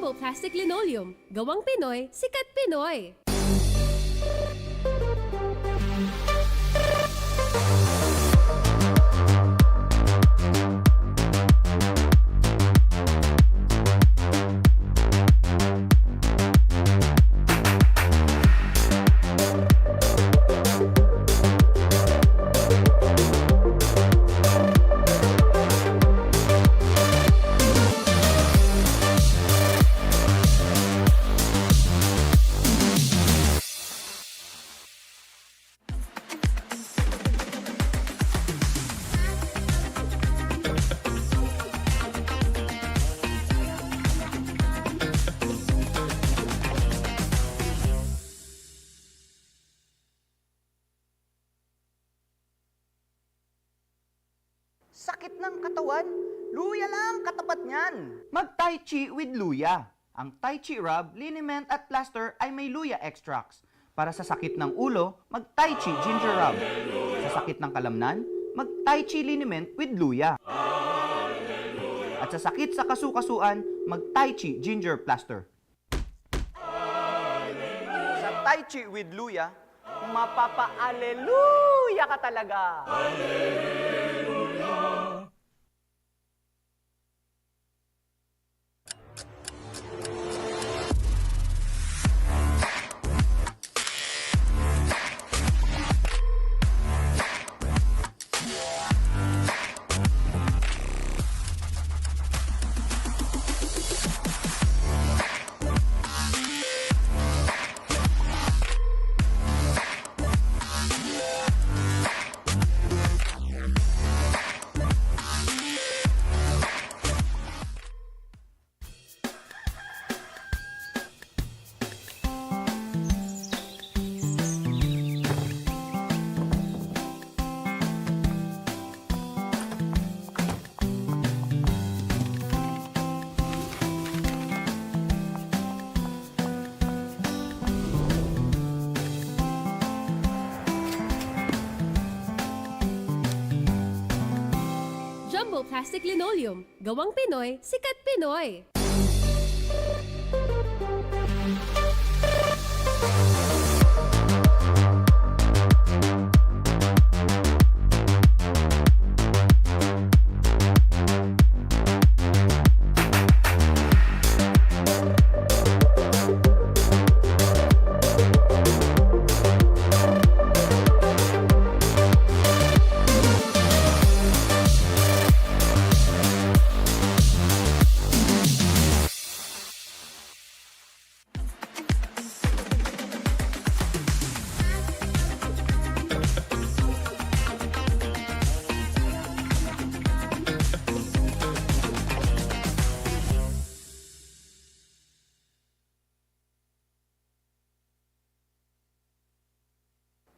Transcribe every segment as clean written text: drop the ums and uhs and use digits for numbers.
Jumbo Plastic Linoleum. Gawang Pinoy, sikat Pinoy. Sakit ng katawan, luya lang katapat niyan. Mag-Tai Chi with luya. Ang Tai Chi rub, liniment at plaster ay may luya extracts. Para sa sakit ng ulo, mag-Tai Chi ginger rub. Sa sakit ng kalamnan, mag-Tai Chi liniment with luya. At sa sakit sa kasukasuan, mag-Tai Chi ginger plaster. Sa Tai Chi with luya, mapapa-aleluya ka talaga. Jumbo Plastic Linoleum. Gawang Pinoy, sikat Pinoy.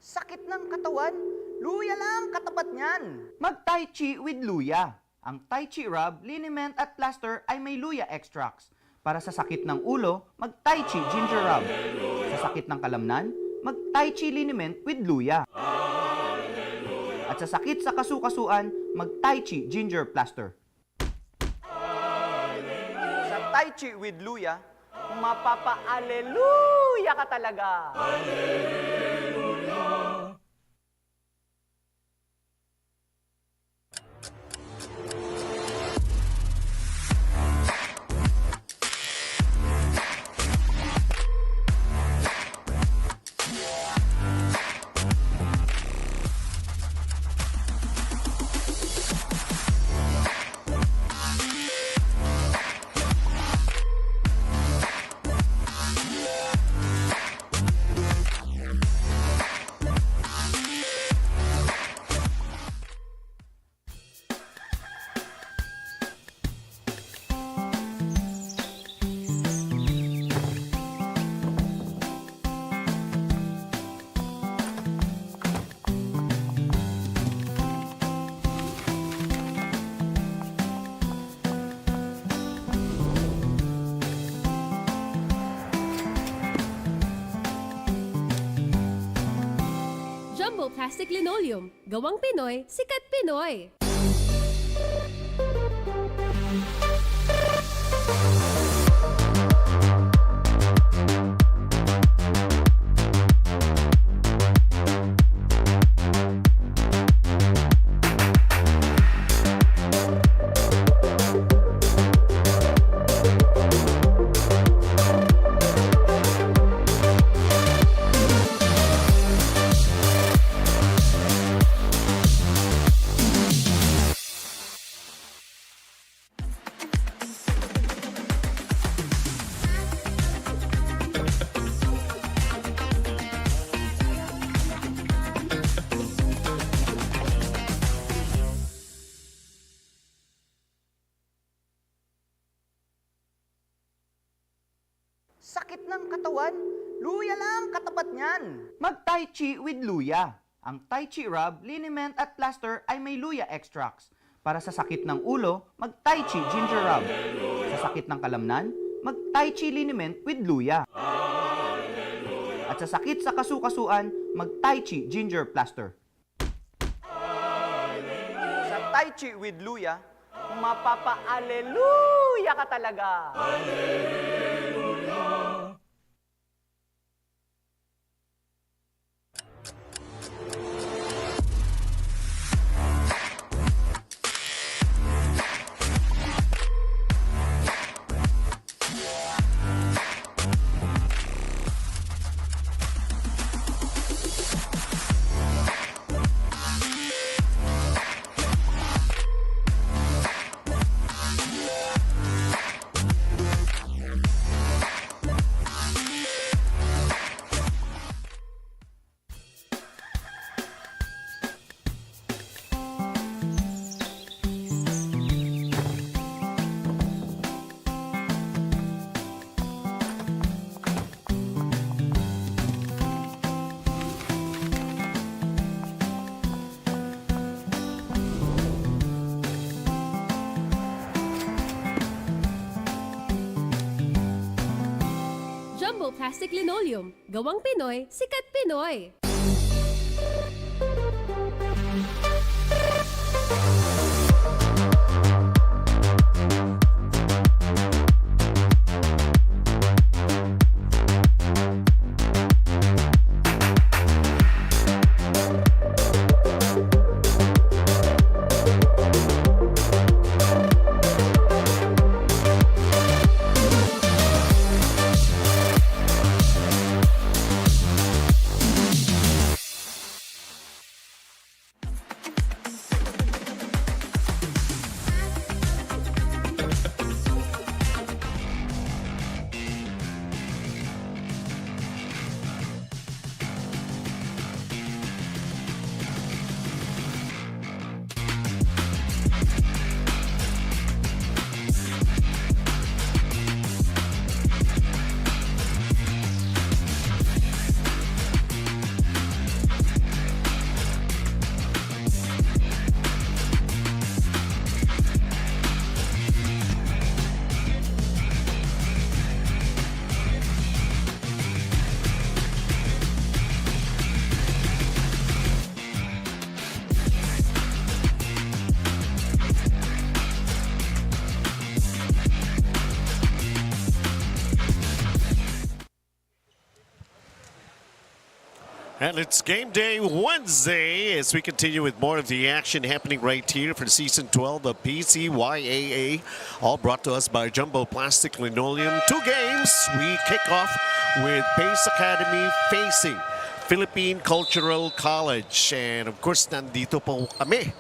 Sakit ng katawan, luya lang katapat niyan. Mag-Tai Chi with luya. Ang Tai Chi rub, liniment at plaster ay may luya extracts. Para sa sakit ng ulo, mag-Tai Chi ginger rub. Sa sakit ng kalamnan, mag-Tai Chi liniment with luya. At sa sakit sa kasukasuan, mag-Tai Chi ginger plaster. Sa Tai Chi with luya, mapapa-aleluya ka talaga. Jumbo Plastic Linoleum. Gawang Pinoy, sikat Pinoy. Sakit ng katawan? Luya lang, katapat niyan. Mag-Tai Chi with luya. Ang Tai Chi rub, liniment at plaster ay may luya extracts. Para sa sakit ng ulo, mag-Tai Chi ginger rub. Sa sakit ng kalamnan, mag-Tai Chi liniment with luya. At sa sakit sa kasukasuan, mag-Tai Chi ginger plaster. Sa Tai Chi with luya, mapapa-aleluya ka talaga. Jumbo Plastic Linoleum. Gawang Pinoy, sikat Pinoy. And it's game day Wednesday as we continue with more of the action happening right here for season 12 of PCYAA, all brought to us by Jumbo Plastic Linoleum. 2 games. We kick off with Pace Academy facing Philippine Cultural College. And of course, nandito po kami.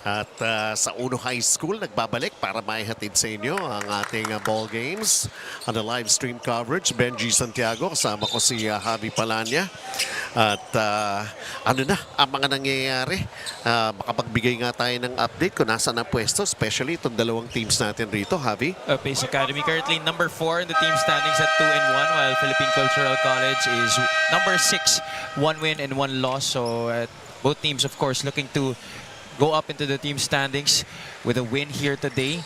At sa Uno High School, nagbabalik para maihatid sa inyo ang ating ball games on the live stream coverage. Benji Santiago, kasama ko si Javi Palanya. At ano na ang mga nangyayari? Makapagbigay nga tayo ng update kung nasaan ang pwesto, especially itong dalawang teams natin rito, Javi. Pace Academy currently number 4 in the team standings at 2-1, while Philippine Cultural College is number 6, 1 win and 1 loss. So both teams, of course, looking to go up into the team standings with a win here today.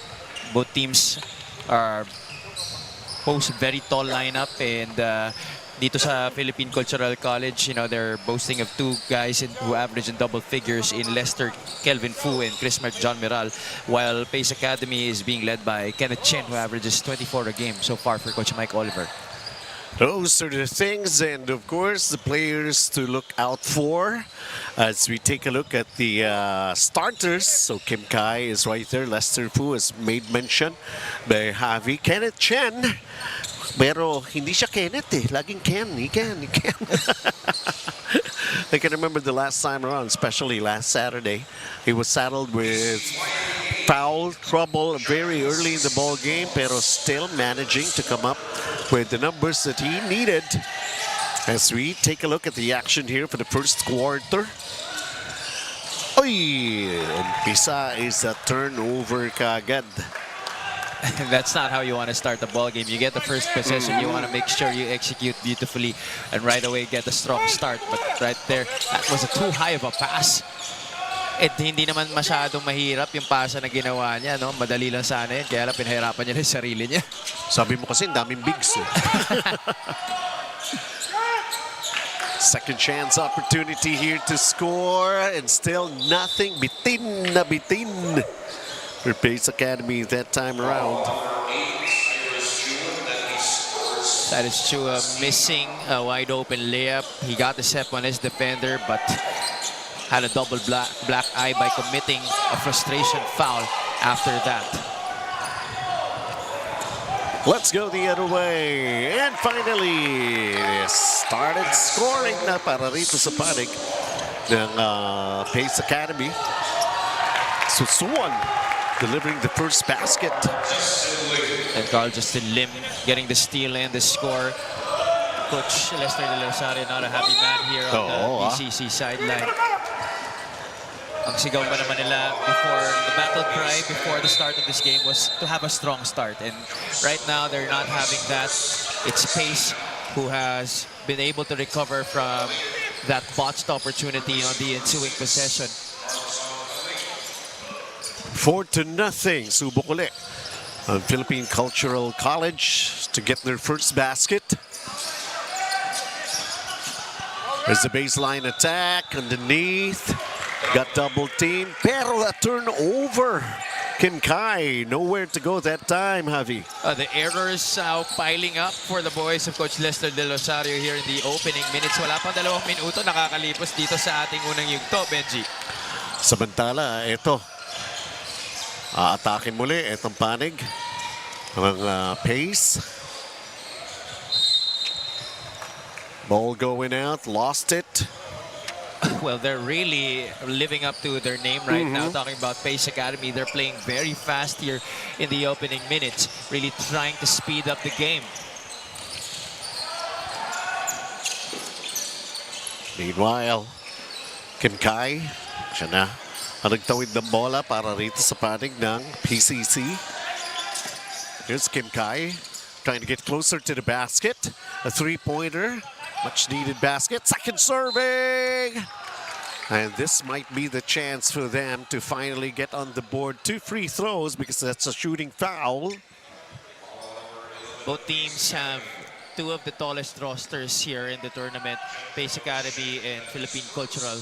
Both teams are post very tall lineup, and dito sa Philippine Cultural College, you know, they're boasting of 2 guys who average in double figures in Lester Kelvin Fu and Chris John Miral, while Pace Academy is being led by Kenneth Chen, who averages 24 a game so far for Coach Mike Oliver. Those are the things, and of course the players to look out for as we take a look at the starters. So Kim Kai is right there. Lester Fu has made mention by Javi. Kenneth Chen, pero hindi siya Kenneth eh. Laging Ken. He can. I can remember the last time around, especially last Saturday, he was saddled with foul trouble very early in the ball game, pero still managing to come up with the numbers that he needed. As we take a look at the action here for the first quarter. Uy! Umpisa is a turnover kaagad. That's not how you want to start the ball game. You get the first possession, you want to make sure you execute beautifully and right away get a strong start. But right there, that was a too high of a pass. At hindi naman masyadong mahirap yung pasa na ginawa niya, no? Madali lang sana yun, kaya lang pinahirapan niya yung sarili niya. Sabi mo kasi, daming bigs eh. Second chance opportunity here to score, and still nothing. Bitin na bitin for Pace Academy that time around. That is Chua missing a wide open layup. He got the step on his defender, but had a double black eye by committing a frustration foul after that. Let's go the other way. And finally, started scoring na para rito sa panig ng Pace Academy. Susuan delivering the first basket. And Carl Justin Lim getting the steal and the score. Coach Lester De La Salle not a happy man here on the GCC sideline. Ang sigaw pa naman nila before the battle cry before the start of this game was to have a strong start, and right now they're not having that. It's Pace who has been able to recover from that botched opportunity on the ensuing possession. 4-0, subok ulit ang Philippine Cultural College to get their first basket. There's the baseline attack underneath. Got double team, pero a turnover. Kim Kai, nowhere to go that time, Javi. The errors piling up for the boys of Coach Lester De Rosario here in the opening minutes. Wala pang 2 minuto, nakakalipos dito sa ating unang yugto, Benji. Samantala, ito. Aatakin muli itong panig. Ang Pace. Ball going out, lost it. Well, they're really living up to their name right now. Talking about Pace Academy, they're playing very fast here in the opening minutes, really trying to speed up the game. Meanwhile, Kim Kai, siya na ang nagtawid ng bola para rito sa panig ng PCC. Here's Kim Kai trying to get closer to the basket. A three-pointer, much needed basket. Second serving! And this might be the chance for them to finally get on the board. 2 free throws because that's a shooting foul. Both teams have 2 of the tallest rosters here in the tournament, Pace Academy and Philippine Cultural.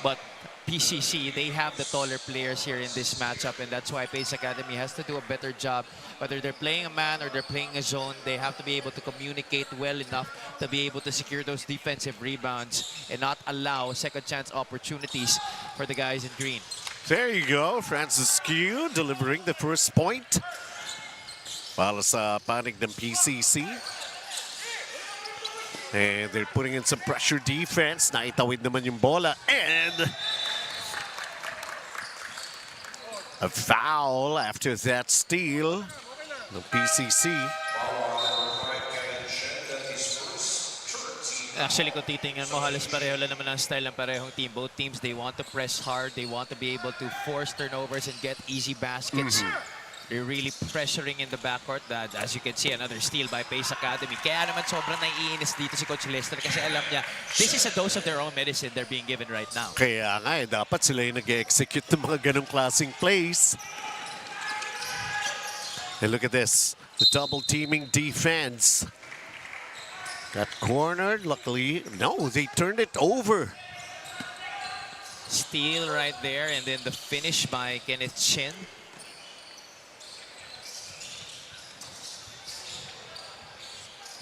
But PCC, they have the taller players here in this matchup, and that's why Pace Academy has to do a better job. Whether they're playing a man or they're playing a zone, they have to be able to communicate well enough to be able to secure those defensive rebounds and not allow second chance opportunities for the guys in green. There you go, Francis Q delivering the first point para sa panig ng PCC. And they're putting in some pressure defense. Naitawid naman yung bola. And a foul after that steal. The PCC. Actually, kung titingnan mo, halos pareho lang naman ang style ng parehong team. Both teams, they want to press hard. They want to be able to force turnovers and get easy baskets. They're really pressuring in the backcourt. That, as you can see, another steal by Pace Academy. Kaya naman sobrang naiinis dito si Coach Lester kasi alam niya, this is a dose of their own medicine they're being given right now. Kaya nga, dapat sila yung nag-execute ng mga ganong klaseng plays. And look at this, the double teaming defense. Got cornered, luckily. No, they turned it over. Steal right there, and then the finish by Kenneth Chin.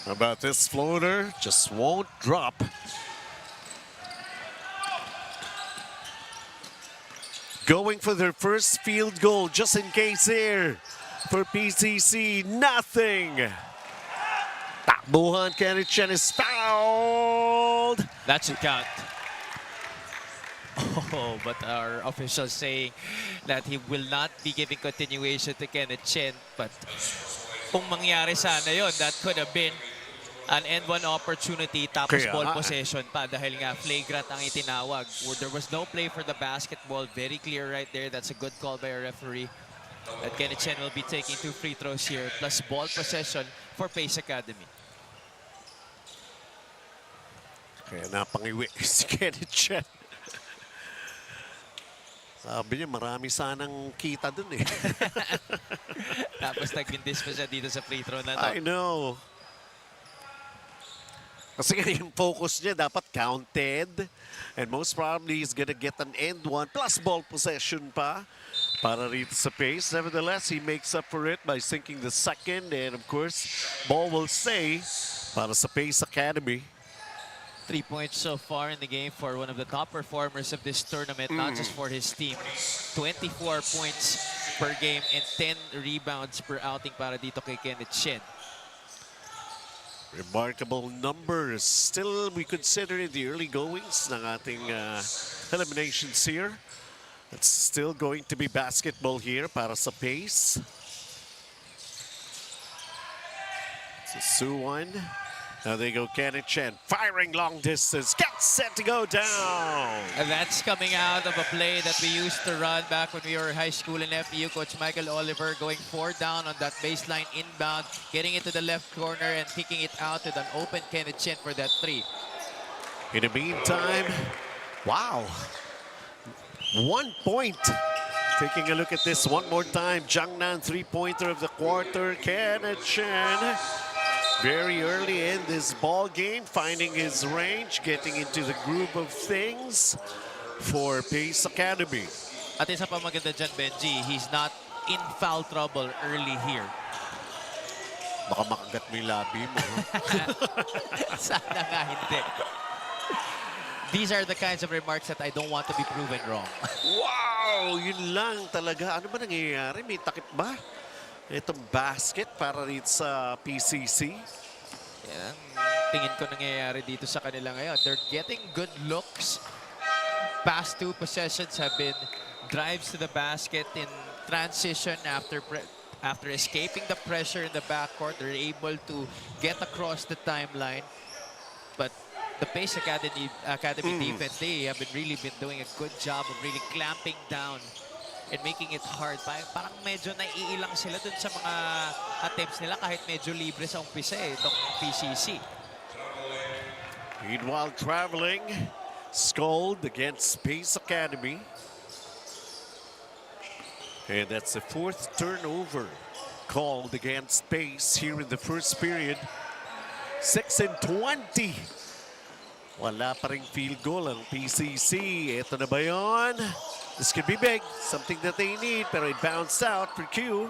How about this floater? Just won't drop. Going for their first field goal, just in case here. For PCC, nothing. Takbuhan, Kenneth Chen is fouled. That should count. Oh, but our official saying that he will not be giving continuation to Kenneth Chen. But kung mangyari sana yun, that could have been an end-one opportunity, tapos Kaya ball possession pa dahil nga flagrant ang itinawag. There was no play for the basketball. Very clear right there. That's a good call by a referee. that Kenneth Chen will be taking 2 free throws here, plus ball possession for Pace Academy. Kaya napangiwi si Kenneth Chen. Sabi niya, marami sanang kita dun eh. Tapos nagbindis pa siya dito sa free throw na to. I know. Kasi yung focus niya dapat counted. And most probably he's gonna get an end one plus ball possession pa para rito sa Pace. Nevertheless, he makes up for it by sinking the second. And of course, ball will stay para sa Pace Academy. 3 points so far in the game for one of the top performers of this tournament, not just for his team. 24 points per game and 10 rebounds per outing para dito kay Kenneth Chen. Remarkable numbers. Still, we consider in the early goings ng ating eliminations here. It's still going to be basketball here para sa Pace. So Suwon. Now they go Kenneth Chen, firing long distance, gets set to go down. And that's coming out of a play that we used to run back when we were high school in FEU. Coach Michael Oliver going 4 down on that baseline inbound, getting it to the left corner and kicking it out with an open Kenneth Chen for that 3. In the meantime, wow, 1 point. Taking a look at this one more time, Jangnan 3-pointer of the quarter, Kenneth Chen. Very early in this ball game, finding his range, getting into the groove of things for Pace Academy. At isa pa maganda dyan, Benji, he's not in foul trouble early here. Baka makagat mo yung labi mo. Sana nga hindi. These are the kinds of remarks that I don't want to be proven wrong. Wow! Yun lang talaga. Ano ba nangyayari? May takip ba? Itong basket para dito sa PCC. Yan, tingin ko nangyayari dito sa kanila ngayon. They're getting good looks. Past 2 possessions have been drives to the basket in transition after escaping the pressure in the backcourt. They're able to get across the timeline. But the Pace Academy defense, they have really been doing a good job of really clamping down and making it hard. Parang medyo naiilang sila dun sa mga attempts nila kahit medyo libre sa umpisa itong PCC. Meanwhile, traveling, Scold against Pace Academy. And that's the 4th turnover called against Pace here in the first period. 6-20. Wala pa ring field goal ang PCC. Ito na ba yun? This could be big, something that they need, pero it bounced out for Q.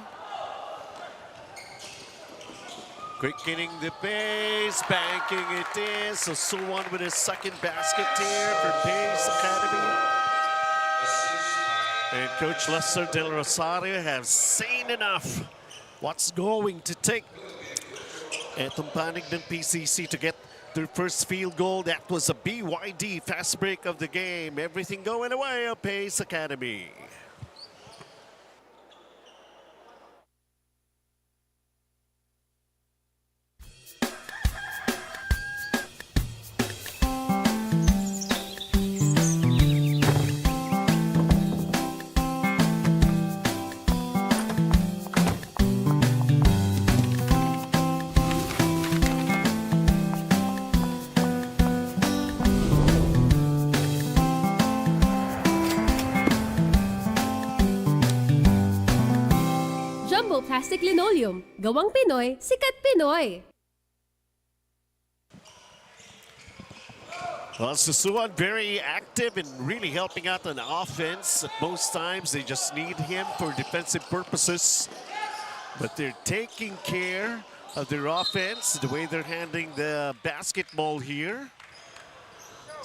Quickening the pace, banking it in. So Suwon with his second basket here for Pace Academy. And Coach Lester Del Rosario has seen enough. What's going to take etong panig ng PCC to get their first field goal? That was a BYD fast break of the game. Everything going away at Pace Academy. Jumbo Plastic Linoleum. Gawang Pinoy, sikat Pinoy. Well, Susuan very active and really helping out on offense. At most times, they just need him for defensive purposes. But they're taking care of their offense, the way they're handling the basketball here.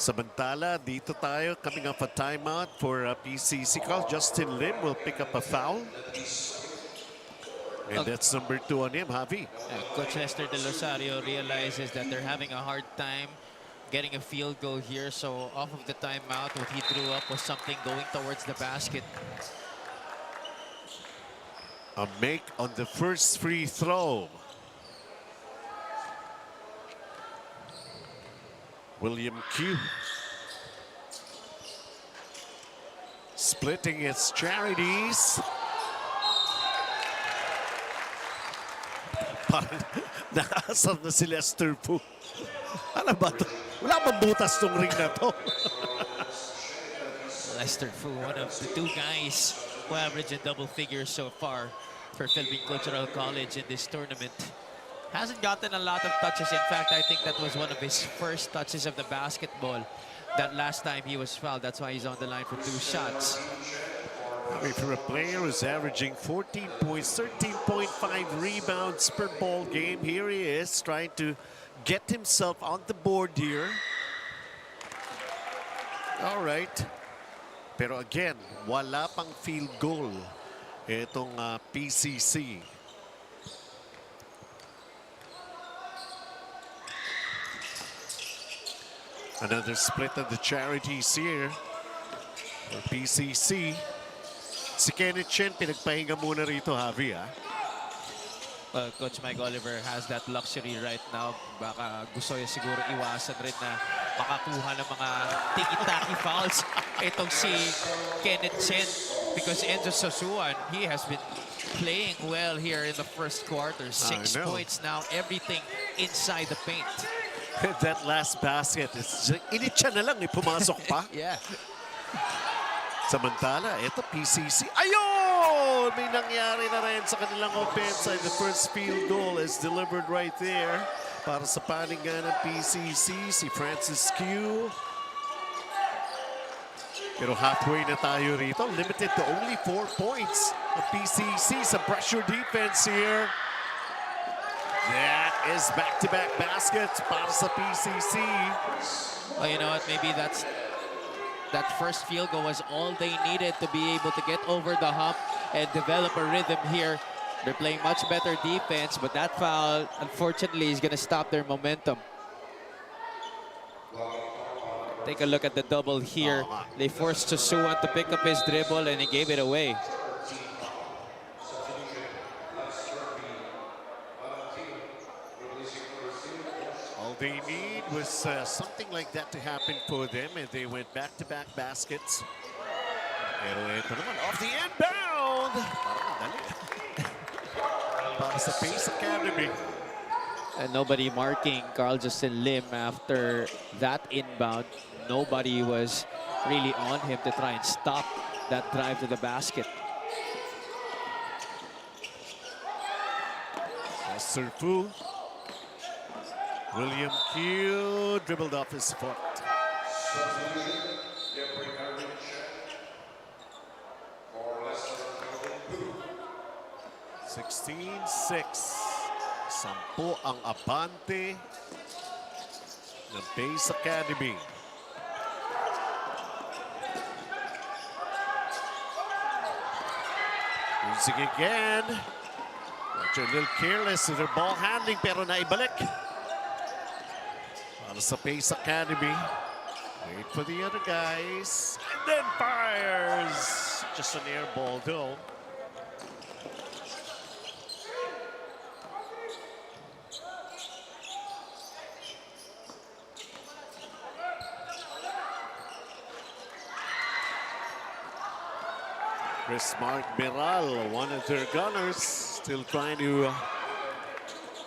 Samantala, dito tayo coming off a timeout for PCC. Justin Lim will pick up a foul. And that's number 2 on him, Javi. Coach Lester Del Rosario realizes that they're having a hard time getting a field goal here. So off of the timeout, what he threw up was something going towards the basket. A make on the first free throw. William Q. Splitting its charities. Parang nakaasar na si Lester Fu. Ano ba ito? Wala bang butas tong ring na to? Lester Fu, one of the two guys who averaged in double figures so far for Philippine Cultural College in this tournament. Hasn't gotten a lot of touches. In fact, I think that was one of his first touches of the basketball. That last time he was fouled, that's why he's on the line for 2 shots. I mean, for a player who's averaging 14 points, 13.5 rebounds per ball game, here he is trying to get himself on the board here. All right. Pero again, wala pang field goal itong PCC. Another split of the charities here for PCC. Si Kenneth Chen, pinagpahinga muna rito, Javi, ha? Well, Coach Mike Oliver has that luxury right now. Baka gusto niya siguro iwasan rin na makakuha ng mga tiki-taki fouls itong si Kenneth Chen, because Enzo Sosuan, he has been playing well here in the first quarter. 6 points now, everything inside the paint. That last basket, initya na lang, pumasok pa. Yeah. Samantala, ito PCC. Ayun! May nangyari na rin sa kanilang offense. The first field goal is delivered right there para sa paningan ng PCC, si Francis Q. Pero halfway na tayo rito. Limited to only 4 points. The PCC, some pressure defense here. That is back-to-back baskets para sa PCC. Well, you know what? Maybe that first field goal was all they needed to be able to get over the hump and develop a rhythm here. They're playing much better defense, but that foul, unfortunately, is going to stop their momentum. Take a look at the double here. They forced Sosuan to pick up his dribble, and he gave it away. They need was something like that to happen for them, and they went back-to-back baskets. Pero ito naman, off the inbound! Parang dali. Para sa Pace Academy. And nobody marking Carl Justin Lim after that inbound. Nobody was really on him to try and stop that drive to the basket. Lester Fu. William Q dribbled off his foot. 16-6. 10 ang abante ng Pace Academy. Using again. They're a little careless in their ball handling, pero naibalik. Para sa Pace Academy. Wait for the other guys. And then fires. Just an air ball though. Chris Mark Miral, one of their gunners, still trying to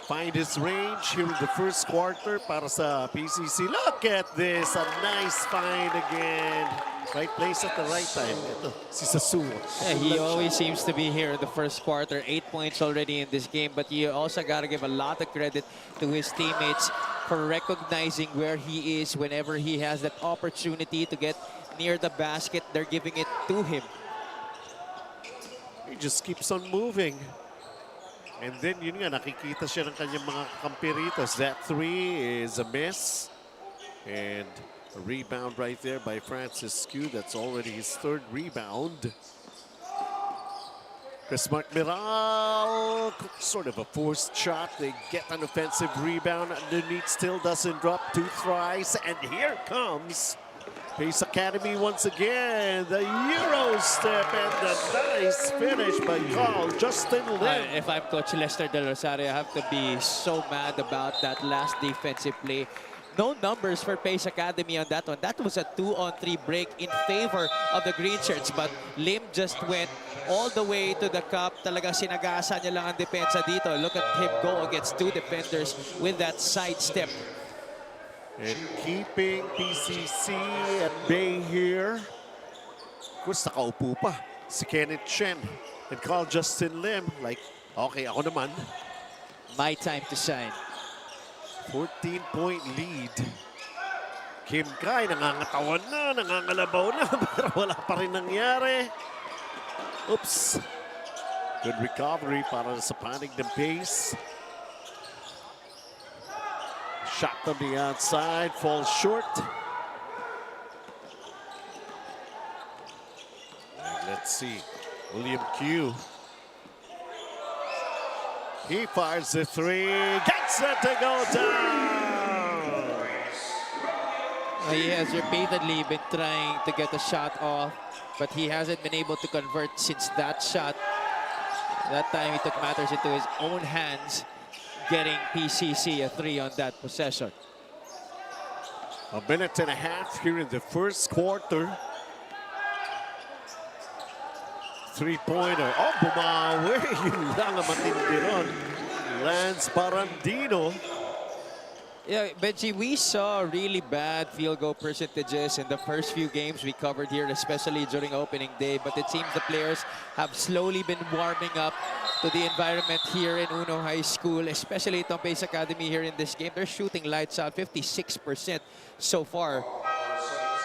find his range here in the first quarter para sa PCC. Look at this, a nice find again. Right place at the right time. Ito, si Sasuo. Yeah, he always seems to be here in the first quarter. 8 points already in this game, but you also got to give a lot of credit to his teammates for recognizing where he is whenever he has that opportunity to get near the basket. They're giving it to him. He just keeps on moving. And then yun nga, nakikita siya ng kanyang mga kampiritos. That three is a miss. And a rebound right there by Francis Q. That's already his third rebound. Chris Mark Miral, sort of a forced shot. They get an offensive rebound underneath, still doesn't drop. 2 tries, and here comes Pace Academy once again. The Euro step and the nice finish by Carl Justin Lim. If I'm Coach Lester Del Rosario, I have to be so mad about that last defensive play. No numbers for Pace Academy on that one. That was a 2-on-3 break in favor of the green shirts, but Lim just went all the way to the cup. Talagang sinagasa niya lang ang depensa dito. Look at him go against 2 defenders with that sidestep. And keeping PCC at bay here. Of course, nakaupo pa si Kenneth Chen and Carl Justin Lim. Like, okay, ako naman. My time to shine. 14-point lead. Kim Kai, nangangatawan na, nangangalabaw na, pero wala pa rin nangyari. Oops. Good recovery para sa panig ng pace. Shot on the outside, falls short. And let's see, William Q. He fires the 3, gets it to go down. He has repeatedly been trying to get a shot off, but he hasn't been able to convert since that shot. That time he took matters into his own hands, getting PCC a 3 on that possession. A minute and a half here in the first quarter. Three-pointer. Oh, bumawi. Yun lang ang matindi ron. Lance Barandino. Yeah, Benji, we saw really bad field goal percentages in the first few games we covered here, especially during opening day. But it seems the players have slowly been warming up to the environment here in Uno High School, especially itong Pace Academy here in this game. They're shooting lights out, 56% so far.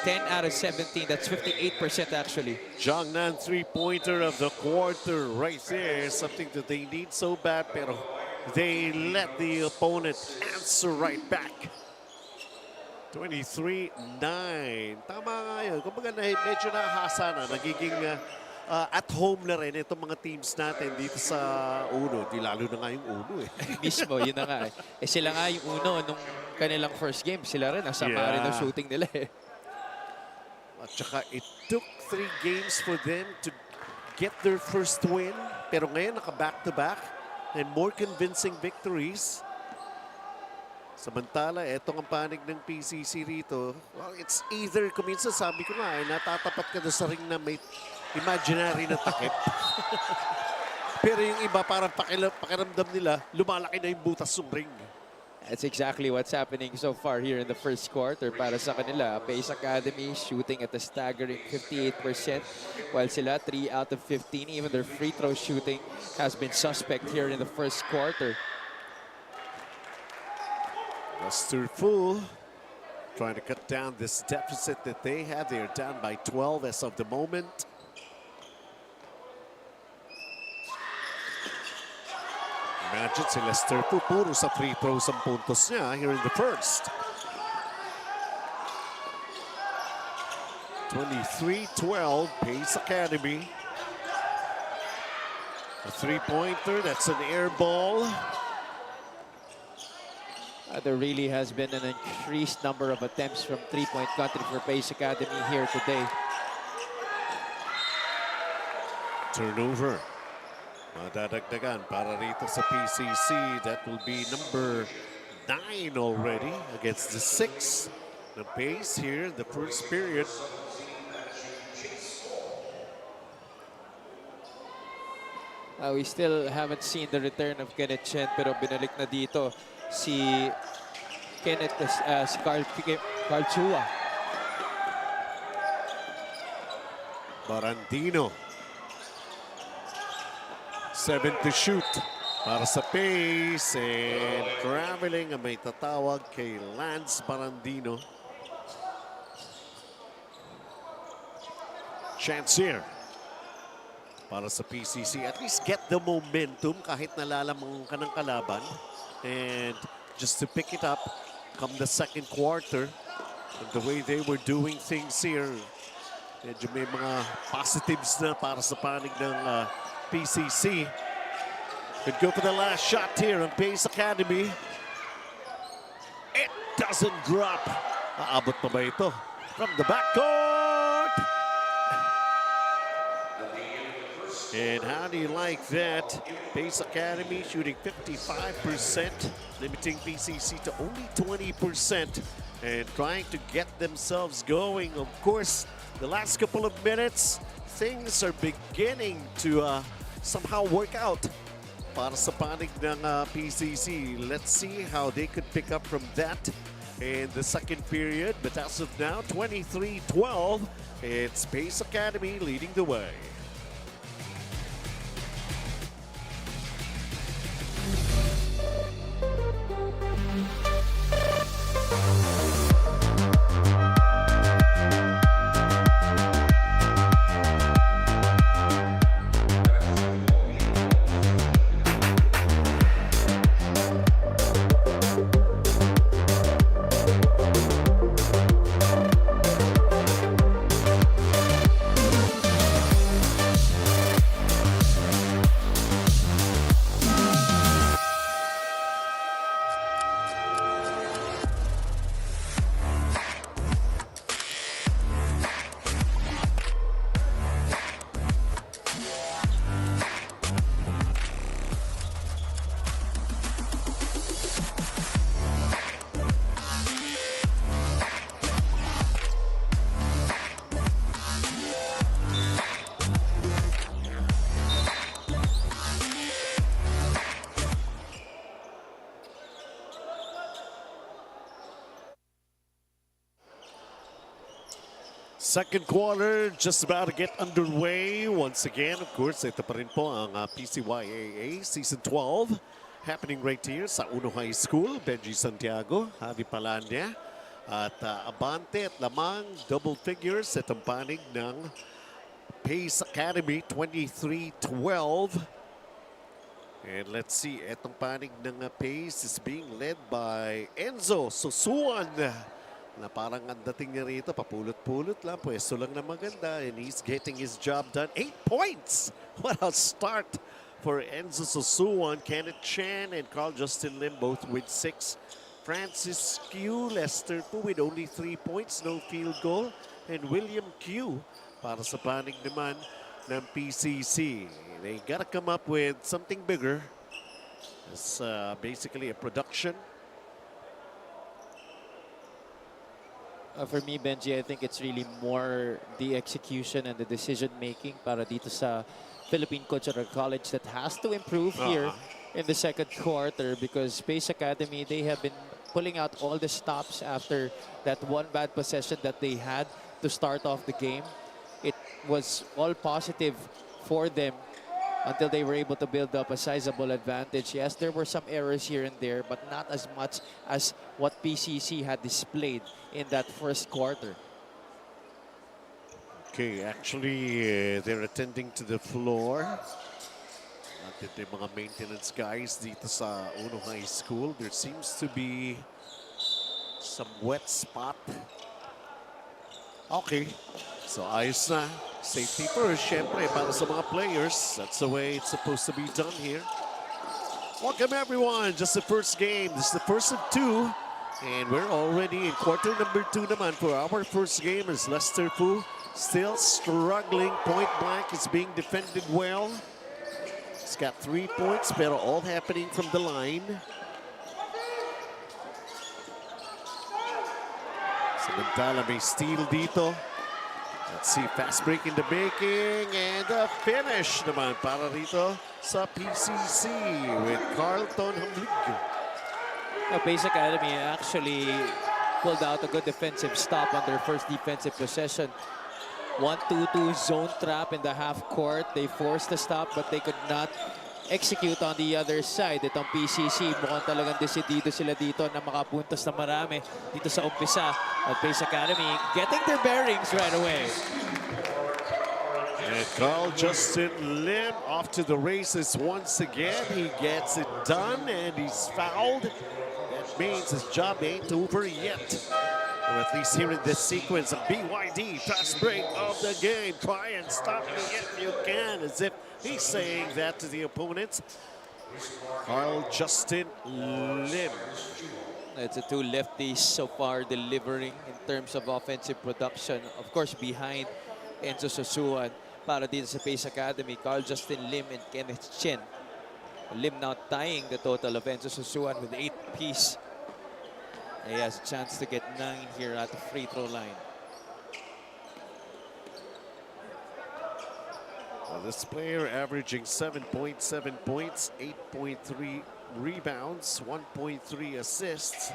10 out of 17, that's 58% actually. Jiangnan three-pointer of the quarter right there. Something that they need so bad, pero they let the opponent answer right back. 23-9. Tama nga yun. Kumbaga medyo nakahasa na. Nagiging at home na rin itong mga teams natin dito sa Uno. Di lalo na nga yung Uno eh. Mismo, yun na nga eh. Sila nga yung Uno nung kanilang first game. Sila rin, nasama rin ang shooting nila eh. At saka it took 3 games for them to get their first win. Pero ngayon naka-back-to-back and more convincing victories. Samantala, etong ang panig ng PCC rito. Well, it's either, kuminsan sabi ko nga, natatapat ka doon sa ring na may imaginary na takip. Pero yung iba, parang pakiramdam nila, lumalaki na yung butas ng ring. That's exactly what's happening so far here in the first quarter para sa kanila. Pace Academy shooting at a staggering 58%, while sila 3 out of 15. Even their free throw shooting has been suspect here in the first quarter. Lester Full trying to cut down this deficit that they have. They're down by 12 as of the moment. Imagine si Lester po, puro sa free throws ang puntos niya here in the first. 23-12, Pace Academy. A three-pointer, that's an air ball. There really has been an increased number of attempts from three-point country for Pace Academy here today. Turnover. Madadagdagan para rito sa PCC. That will be number 9 already against the 6. The pace here, the first period. We still haven't seen the return of Kenneth Chen, pero binalik na dito si Kenneth, si Carl Chua. Barandino. 7 to shoot para sa Pace, and traveling ang may tatawag kay Lance Barandino. Chance here para sa PCC. At least get the momentum kahit nalalamang ka ng kalaban. And just to pick it up come the second quarter, and the way they were doing things here, medyo may mga positives na para sa panig ng PCC. Could go for the last shot here on Pace Academy. It doesn't drop. Aabot pa ba ito? From the backcourt. And how do you like that? Pace Academy shooting 55%, limiting PCC to only 20%, and trying to get themselves going. Of course, the last couple of minutes, things are beginning to somehow work out para sa panig ng PCC. Let's see how they could pick up from that in the second period. But as of now, 23-12, it's Pace Academy leading the way. Second quarter just about to get underway. Once again, of course, ito pa rin po ang PCYAA Season 12 happening right here sa Uno High School. Benji Santiago, Javi Palanya, at Abante at Lamang, double figures. Itong panig ng Pace Academy, 23-12. And let's see, itong panig ng Pace is being led by Enzo Susuan, na parang ang dating niya rito, papulot-pulot lang, pwesto lang na maganda, and he's getting his job done. 8 points! What a start for Enzo Susuan. Kenneth Chan and Carl Justin Lim both with 6. Francis Q, Lester po with only 3 points, no field goal. And William Q para sa panig naman ng PCC. They gotta come up with something bigger. It's basically a production. For me, Benji, I think it's really more the execution and the decision-making para dito sa Philippine Cultural College that has to improve here in the second quarter, because Pace Academy, they have been pulling out all the stops after that one bad possession that they had to start off the game. It was all positive for them until they were able to build up a sizable advantage. Yes, there were some errors here and there, but not as much as what PCC had displayed in that first quarter. Okay, actually, they're attending to the floor. Natin yung mga maintenance guys dito sa Uno High School. There seems to be some wet spot. Okay, so ayos na. Safety first, syempre, para sa mga players. That's the way it's supposed to be done here. Welcome everyone, just the first game. This is the first of 2. And we're already in quarter number 2 naman for our first game as Lester Fu still struggling. Point blank is being defended well. He's got 3 points, pero all happening from the line. Samantala may steal dito. Let's see, fast break in the making, and a finish naman para rito sa PCC with Carlton Hamlig. Pace Academy actually pulled out a good defensive stop on their first defensive possession. 1-2-2 zone trap in the half court. They forced the stop, but they could not execute on the other side. Itong PCC, mukhang talagang decidido sila dito na makapuntos na marami dito sa umpisa. At Pace Academy getting their bearings right away. And Carl Justin Lim off to the races once again. He gets it done and he's fouled. That means his job ain't over yet. Or at least here in this sequence of BYD, fast break of the game. Try and stop me if you can, as if he's saying that to the opponents. Carl Justin Lim. It's the 2 lefties so far delivering in terms of offensive production. Of course, behind Enzo Susuan para dito sa Pace Academy, Carl Justin Lim and Kenneth Chen. Lim now tying the total of Enzo Susuan with 8 apiece. He has a chance to get 9 here at the free throw line. This player averaging 7.7 points, 8.3 rebounds, 1.3 assists.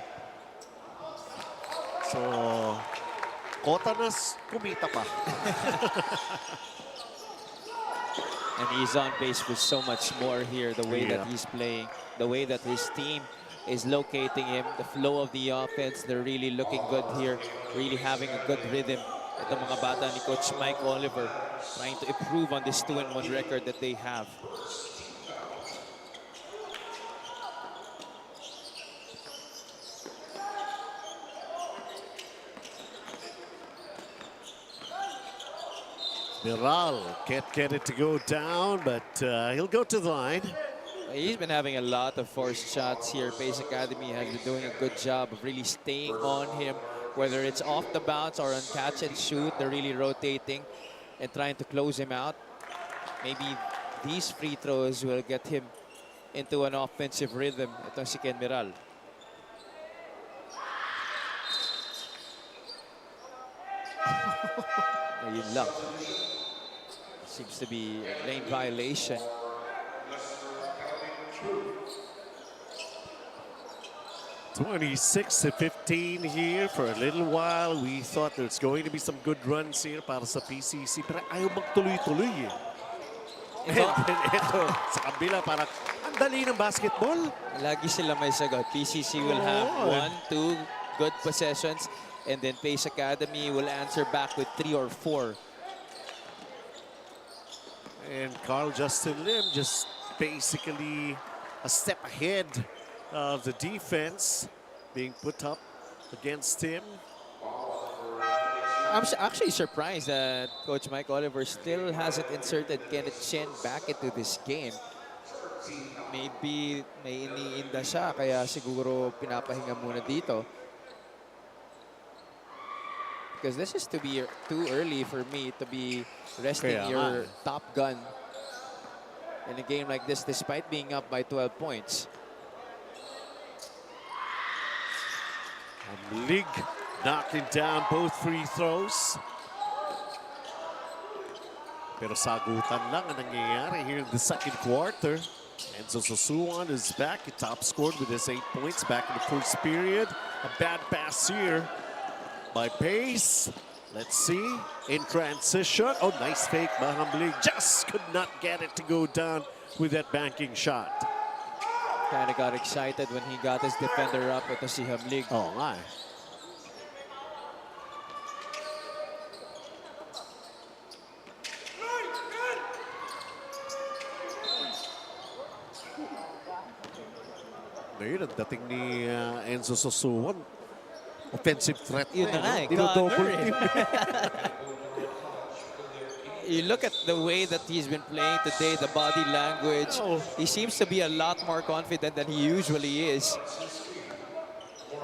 So, Kotanas, kumita pa. And he's on pace for so much more here, the way that Yeah. he's playing, the way that his team is locating him, the flow of the offense. They're really looking good here, really having a good rhythm. Ito mga bata ni Coach Mike Oliver trying to improve on this 2-1 record that they have. Miral can't get it to go down, but he'll go to the line. He's been having a lot of forced shots here. Pace Academy has been doing a good job of really staying on him, whether it's off the bounce or on catch and shoot. They're really rotating and trying to close him out. Maybe these free throws will get him into an offensive rhythm. Itong si Ken Miral. Ayun lang. Seems to be a lane violation. (26-15) here. For a little while, we thought there's going to be some good runs here para sa PCC. Pero ayaw magtuloy-tuloy eh. Ito, sa kabila, parang ang dali ng basketball. Lagi sila may sagot. PCC will have Oo. 1, 2 good possessions, and then Pace Academy will answer back with 3 or 4. And Carl Justin Lim just basically a step ahead of the defense being put up against him. I'm actually surprised that Coach Mike Oliver still hasn't inserted Kenneth Chen back into this game. Maybe may iniinda siya, kaya siguro pinapahinga muna dito. Because this is to be too early for me to be resting Kaya your nga. top gun in a game like this, despite being up by 12 points. League knocking down both free throws. Pero sagutan lang ang nangyayari here in the second quarter. Enzo Sosuan is back. He top scored with his 8 points back in the first period. A bad pass here by Pace. Let's see. In transition. Oh, nice fake by Hamlig. Just could not get it to go down with that banking shot. Kind of got excited when he got his defender up. Ito si Hamlig. Oh, my. Ngayon, ang dating ni Enzo Sosuan. Offensive threat. Yun na nga eh, Dinodouble counter eh. team. You look at the way that he's been playing today, the body language. Oh. He seems to be a lot more confident than he usually is.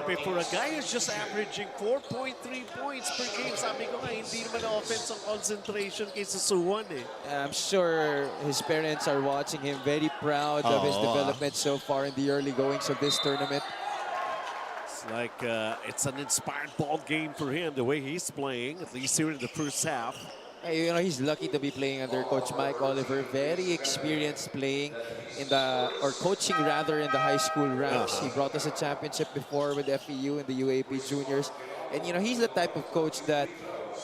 But for a guy who's just averaging 4.3 points per game, sabi ko nga, hindi naman na offense ang concentration kay Sosuan eh. I'm sure his parents are watching him, very proud of his Oo. development so far in the early goings of this tournament. It's like it's an inspired ball game for him, the way he's playing, at least here in the first half. You know, he's lucky to be playing under Coach Mike Oliver. Very experienced playing in the, or coaching rather, in the high school ranks. He brought us a championship before with FEU in the UAP Juniors. And you know, he's the type of coach that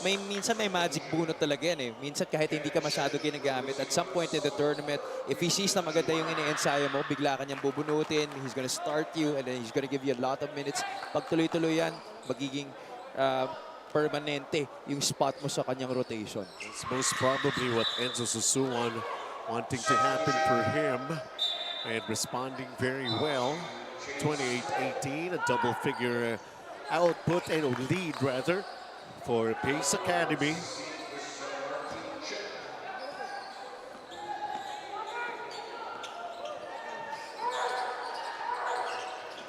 minsan may magic bunot talaga yan eh. Minsan kahit hindi ka masyado ginagamit, at some point in the tournament, if he sees na maganda yung ine-ensayo mo, bigla ka niyang bubunutin, he's gonna start you, and then he's gonna give you a lot of minutes. Pag tuloy-tuloy yan, magiging permanente yung spot mo sa kanyang rotation. It's most probably what Enzo Sosuan wanting to happen for him and responding very well. 28-18, a double-figure output and lead rather for Pace Academy.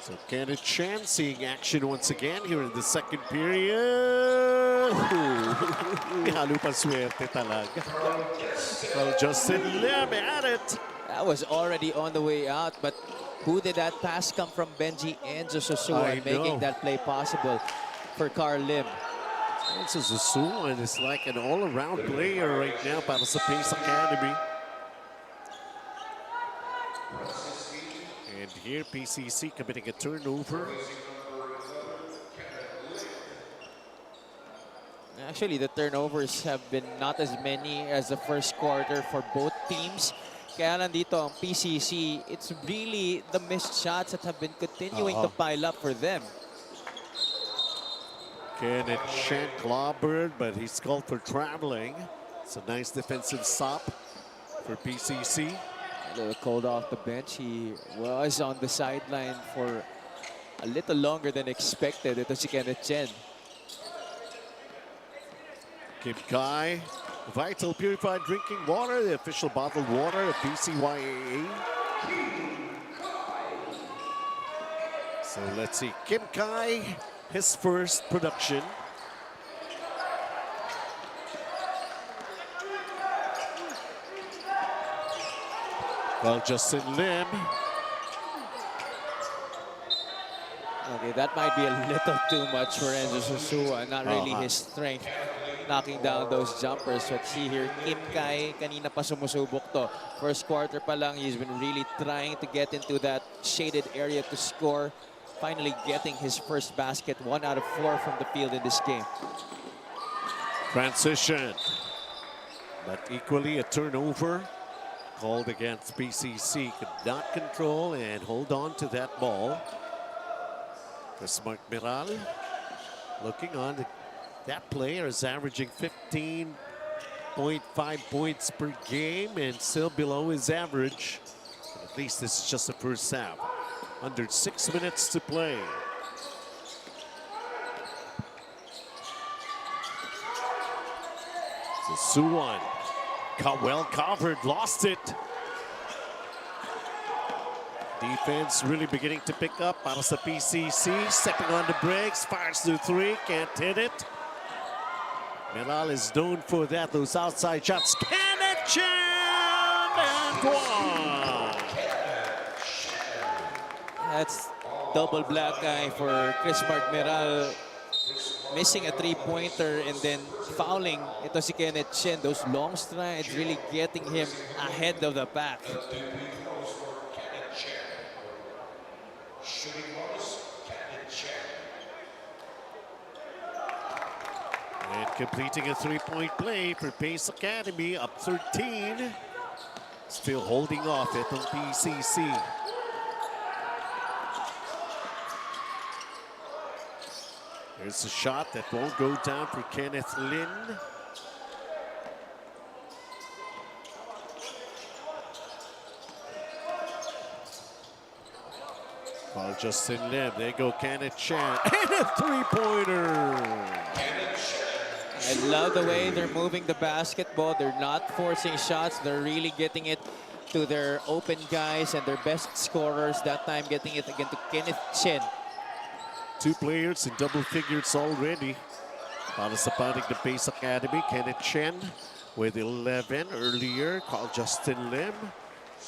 So Kenneth Chan seeing action once again here in the second period. May halo pa swerte talaga. Well, Justin Lim at it. That was already on the way out, but who did that pass come from? Benji Enzo I Sosuan know. making that play possible for Carl Lim. This is Asu, and it's like an all-around player right now para sa Pace Academy. And here, PCC committing a turnover. Actually, the turnovers have been not as many as the first quarter for both teams. Kaya lang dito ang PCC, it's really the missed shots that have been continuing to pile up for them. Kenneth Chen clobbered, but he's called for traveling. It's a nice defensive stop for PCC. A little cold off the bench. He was on the sideline for a little longer than expected. Ito si Kenneth Chen. Kim Kai, Vital Purified Drinking Water, the official bottled water of PCYAA. So let's see, Kim Kai, his first production. Well, Justin Lim. Okay, that might be a little too much for Enzo Susua. Not really his strength knocking down those jumpers. But see here, Kim Kai, kanina pa sumusubok to. First quarter pa lang, he's been really trying to get into that shaded area to score. Finally getting his first basket, 1 out of 4 from the field in this game. Transition, but equally a turnover called against PCC. Could not control and hold on to that ball. Chris Mark Miral looking on. That player is averaging 15.5 points per game and still below his average. But at least this is just the first half. Under 6 minutes to play. So Suwon, well covered, lost it. Defense really beginning to pick up. Para sa PCC, stepping on the brakes, fires through 3, can't hit it. Miral is known for that, those outside shots. Kenneth Chen and one. That's double black eye for Chris Mark Miral. Missing a three-pointer and then fouling. Ito si Kenneth Chen. Those long strides really getting him ahead of the pack. And completing a three-point play for Pace Academy, up 13. Still holding off it on PCC. There's a shot that won't go down for Kenneth Lin. Well, Justin Lim, there go Kenneth Chan, and a three-pointer. I love the way they're moving the basketball. They're not forcing shots. They're really getting it to their open guys and their best scorers. That time getting it again to Kenneth Chen. 2 players in double figures already. Para sa panig ng Pace Academy, Kenneth Chen with 11 earlier. Carl Justin Lim,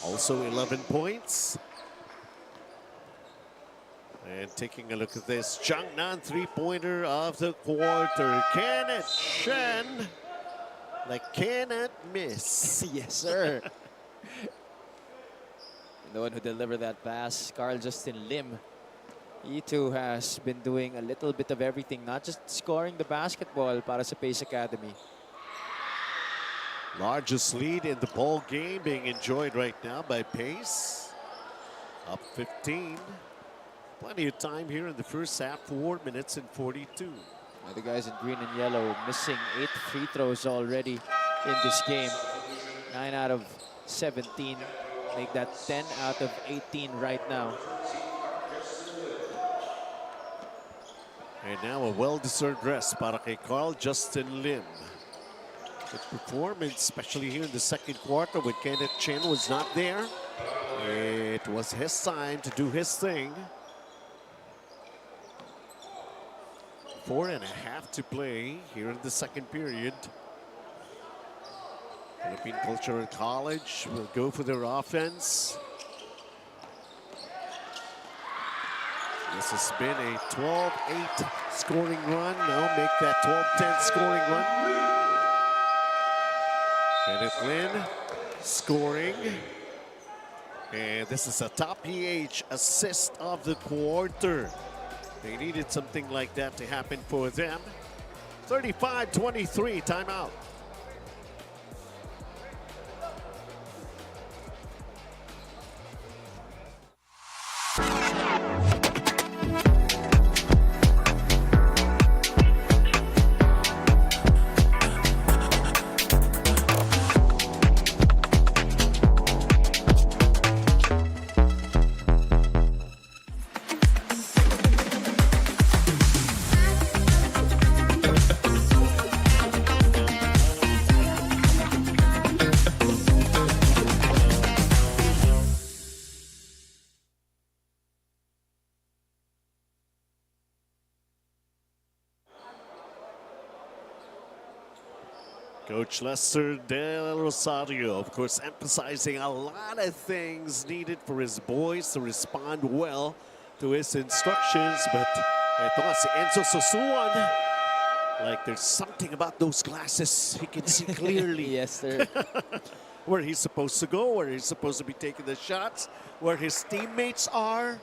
also 11 points. And taking a look at this, Changnan three-pointer of the quarter. Kenneth Chen, like cannot miss. Yes, sir. The one who delivered that pass, Carl Justin Lim. He too has been doing a little bit of everything, not just scoring the basketball para sa Pace Academy. Largest lead in the ball game being enjoyed right now by Pace. Up 15. Plenty of time here in the first half, 4 minutes and 42. The guys in green and yellow missing 8 free throws already in this game. 9 out of 17. Make that 10 out of 18 right now. And now a well-deserved rest para kay Carl Justin Lim. Good performance, especially here in the second quarter when Kenneth Chen was not there. It was his time to do his thing. 4.5 to play here in the second period. Philippine Cultural College will go for their offense. This has been a 12-8 scoring run. Now make that 12-10 scoring run. Kenneth Lin scoring. And this is a top PH assist of the quarter. They needed something like that to happen for them. 35-23, timeout. Coach Lester Del Rosario, of course, emphasizing a lot of things needed for his boys to respond well to his instructions. But ito nga si Enzo Sosuan, like there's something about those glasses. He can see clearly. Yes, sir. Where he's supposed to go, where he's supposed to be taking the shots, where his teammates are.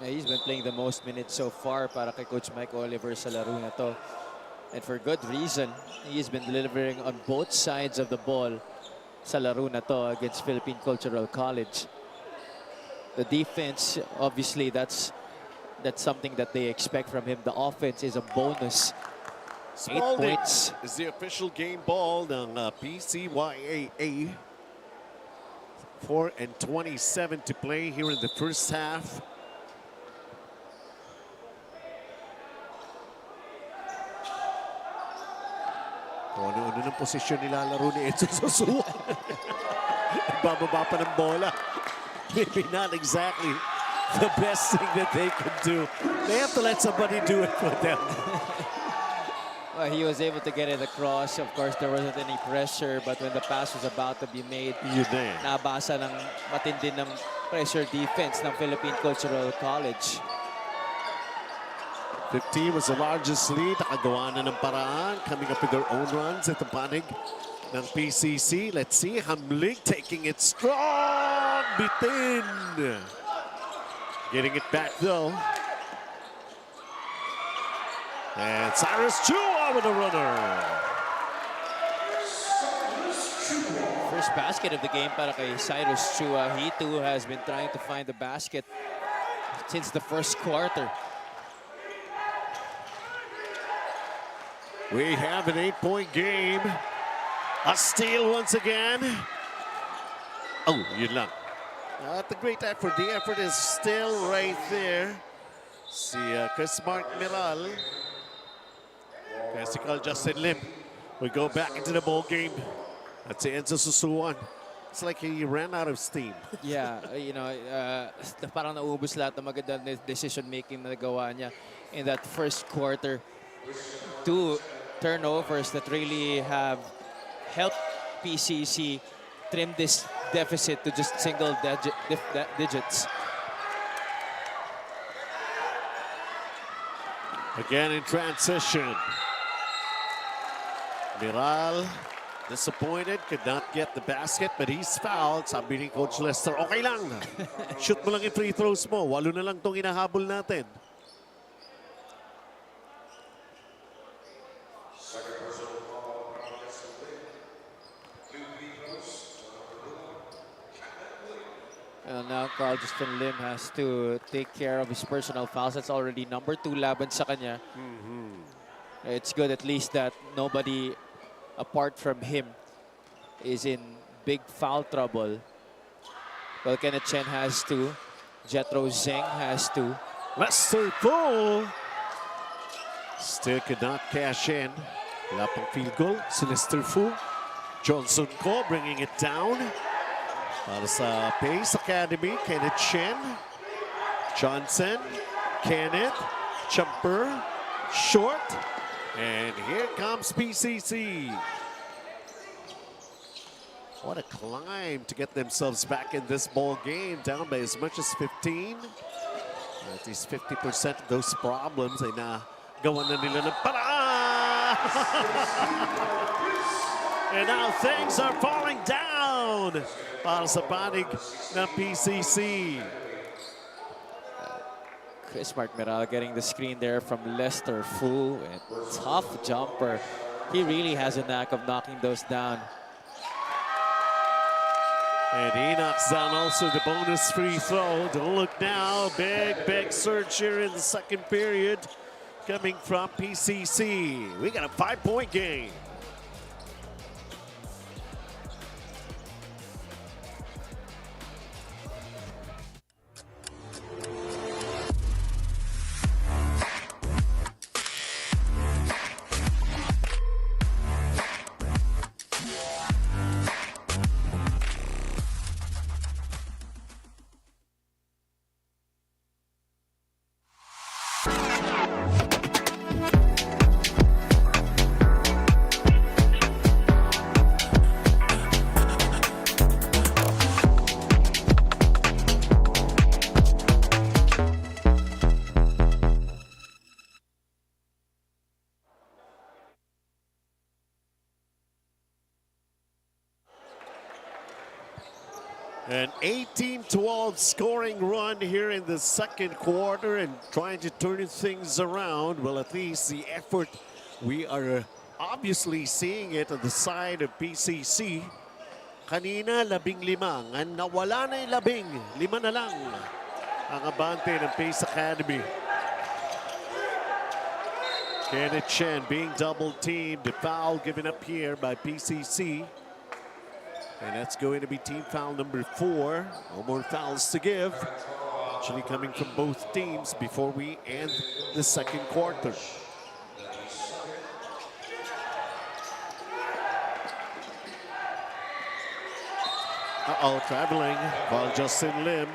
Yeah, he's been playing the most minutes so far para kay Coach Mike Oliver sa laro na to. And for good reason, he's been delivering on both sides of the ball sa laro na to against Philippine Cultural College. The defense, obviously, that's something that they expect from him. The offense is a bonus. 8 points. Is the official game ball ng PCYAA. 4:27 to play here in the first half. Kung ano-ano ng posisyon nilalaro ni Enzo Sosuan. Bababa pa ng bola. Maybe not exactly the best thing that they could do. They have to let somebody do it for them. Well, he was able to get it across. Of course, there wasn't any pressure, but when the pass was about to be made, Yun na eh. nabasa ng matindi ng pressure defense ng Philippine Cultural College. 15 was the largest lead. Nakagawa na ng paraan. Coming up with their own runs at the panig ng PCC. Let's see. Hamling taking it strong. Bitin. Getting it back though. And Cyrus Chua with a runner. First basket of the game para kay Cyrus Chua. He too has been trying to find the basket since the first quarter. We have an 8-point game. A steal once again. Oh, yun lang. Not the great effort. The effort is still right there. Si Chris Mark Miral. Classical Justin Lim. We go back into the ball game. That's si Enzo Sosuan. It's like he ran out of steam. Yeah, you know, parang naubos lahat ng magandang decision-making na nagawa niya in that first quarter. 2 turnovers that really have helped PCC trim this deficit to just single digits. Again in transition. Miral, disappointed, could not get the basket, but he's fouled. Sabi ni Coach Lester, okay lang. Shoot mo lang yung free throws mo. 8 na lang itong hinahabol natin. And now Carl Justin Lim has to take care of his personal fouls. That's already number 2 laban sa kanya. It's good at least that nobody apart from him is in big foul trouble. Well, Kenneth Chen has to. Jethro Zeng has to. Lester Fu still could not cash in. Wala pang field goal si Lester Fu. Johnson Ko bringing it down. Para sa Pace Academy, Kenneth Chen, Johnson, Kenneth, Jumper, short, and here comes PCC. What a climb to get themselves back in this ball game, down by as much as 15. At least 50% of those problems ay nagawa na nila ng paraan. And now things are falling down para sa panig ng PCC. Chris Markmeral getting the screen there from Lester Fu. And tough jumper. He really has a knack of knocking those down. And he knocks down also the bonus free throw. Don't look now. Big surge here in the second period coming from PCC. We got a 5-point game. An 18-12 scoring run here in the second quarter and trying to turn things around. Well, at least the effort, we are obviously seeing it on the side of PCC. Kanina, 15. Ang nawala na yung 15. 5 na lang ang abante ng Pace Academy. Kenneth Chen being double-teamed. The foul given up here by PCC. And that's going to be team foul number 4. No more fouls to give. Actually coming from both teams before we end the second quarter. Traveling by Justin Lim.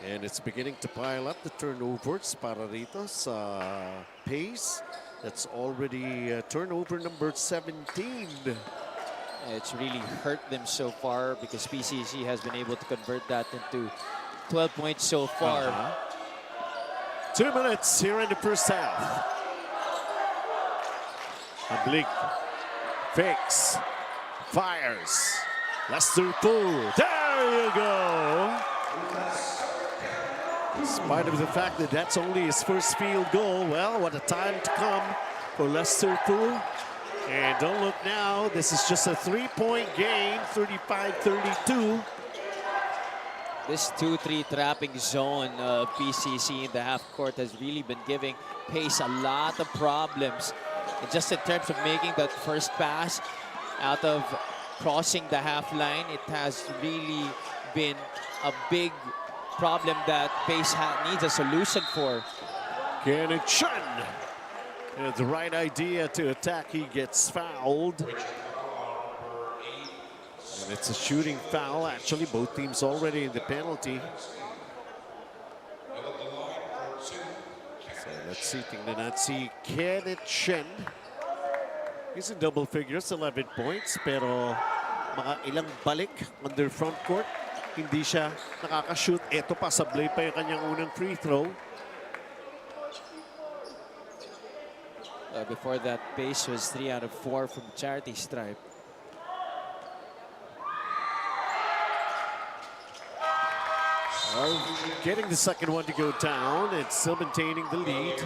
And it's beginning to pile up the turnovers para rito sa Pace. That's already turnover number 17. It's really hurt them so far because PCC has been able to convert that into 12 points so far. 2 minutes here in the first half. Ablik fakes, fires. Lester Fu. There you go. In spite of the fact that that's only his first field goal, well, what a time to come for Lester Fu. And don't look now, this is just a 3-point game, 35-32. This 2-3 trapping zone of PCC in the half court has really been giving Pace a lot of problems. And just in terms of making that first pass out of crossing the half line, it has really been a big problem that Pace needs a solution for. Kenneth Chen had the right idea to attack. He gets fouled. And it's a shooting foul. Actually, both teams already in the penalty. So let's see, tingnan natin si Kenneth Chen. He's in double figures, 11 points. Pero mga ilang balik on their front court. Hindi siya nakaka-shoot. Ito pa, sablay pa yung kanyang unang free throw. Before that, Pace was 3 out of 4 from charity stripe. Well, getting the second one to go down and still maintaining the lead.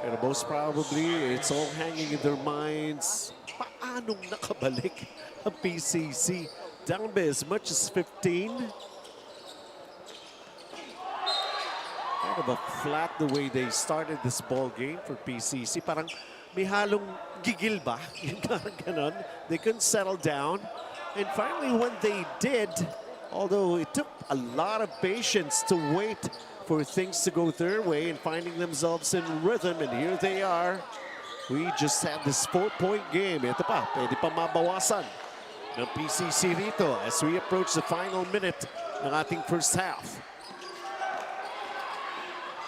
Pero most probably, it's all hanging in their minds. Paanong nakabalik ang PCC? Down by as much as 15. Kind of a flat the way they started this ball game for PCC. Parang may halong gigil ba? Ganon. They couldn't settle down. And finally, when they did, although it took a lot of patience to wait for things to go their way and finding themselves in rhythm, and here they are. We just had this 4-point game. Ito pa, pwede pa mabawasan ng PCC rito as we approach the final minute ng ating first half.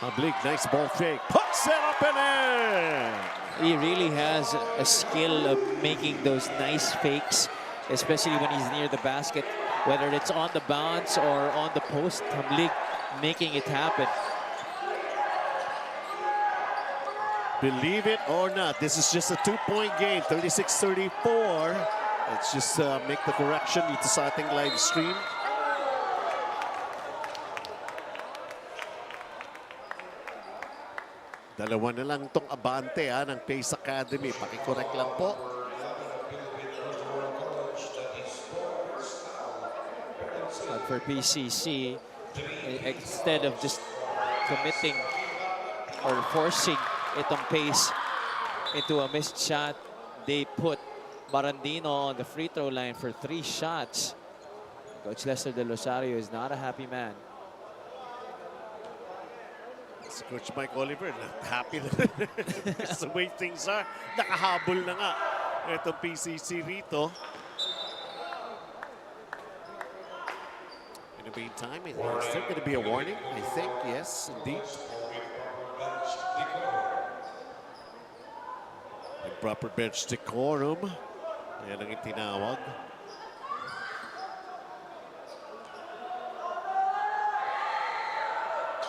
Ablik, nice ball fake, puts it up and in! He really has a skill of making those nice fakes, especially when he's near the basket. whether it's on the bounce or on the post, Hamlig making it happen. Believe it or not, this is just a 2-point game, 36-34. Let's just make the correction dito sa ating live stream. Dalawa na lang tong abante ng Pace Academy. Pakicorrect lang po. And for PCC, instead of just committing or forcing itong Pace into a missed shot, they put Barandino on the free throw line for 3 shots. Coach Lester De Rosario is not a happy man. Si Coach Mike Oliver, not happy na the way things are. Nakahabol na nga itong PCC rito. In the meantime, it's still going to be a warning, I think. Yes, indeed. Improper bench decorum. Yan ang itinawag.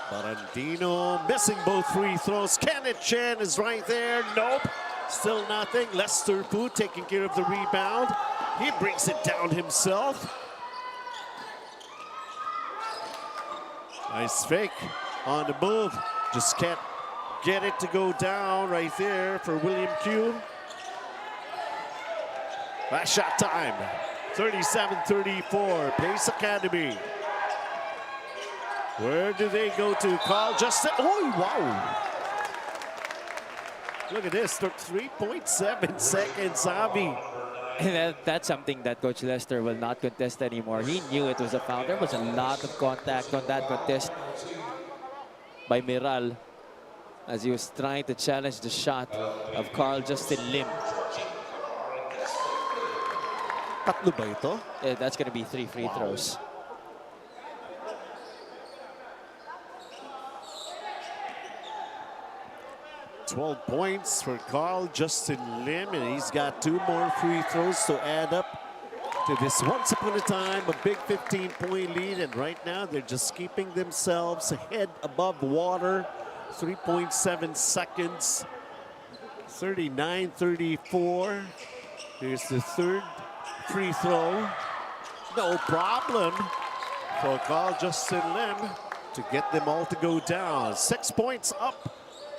Barandino missing both free throws. Kenneth Chen is right there. Nope. Still nothing. Lester Fu taking care of the rebound. He brings it down himself. Nice fake on the move. Just can't get it to go down right there for William Q. Last shot time. 37-34. Pace Academy. Where do they go to? Carl Justin. Oh, wow. Look at this. 3.7 seconds, Avi. And that's something that Coach Lester will not contest anymore. He knew it was a foul. There was a lot of contact on that contest by Miral as he was trying to challenge the shot of Carl Justin Lim. Tatlo ba ito? Yeah, that's going to be 3 free throws. 12 points for Carl Justin Lim, and he's got 2 more free throws to add up to this once upon a time a big 15-point lead, and right now they're just keeping themselves head above water. 3.7 seconds. 39-34. Here's the 3rd free throw. No problem for Carl Justin Lim to get them all to go down. 6 points up.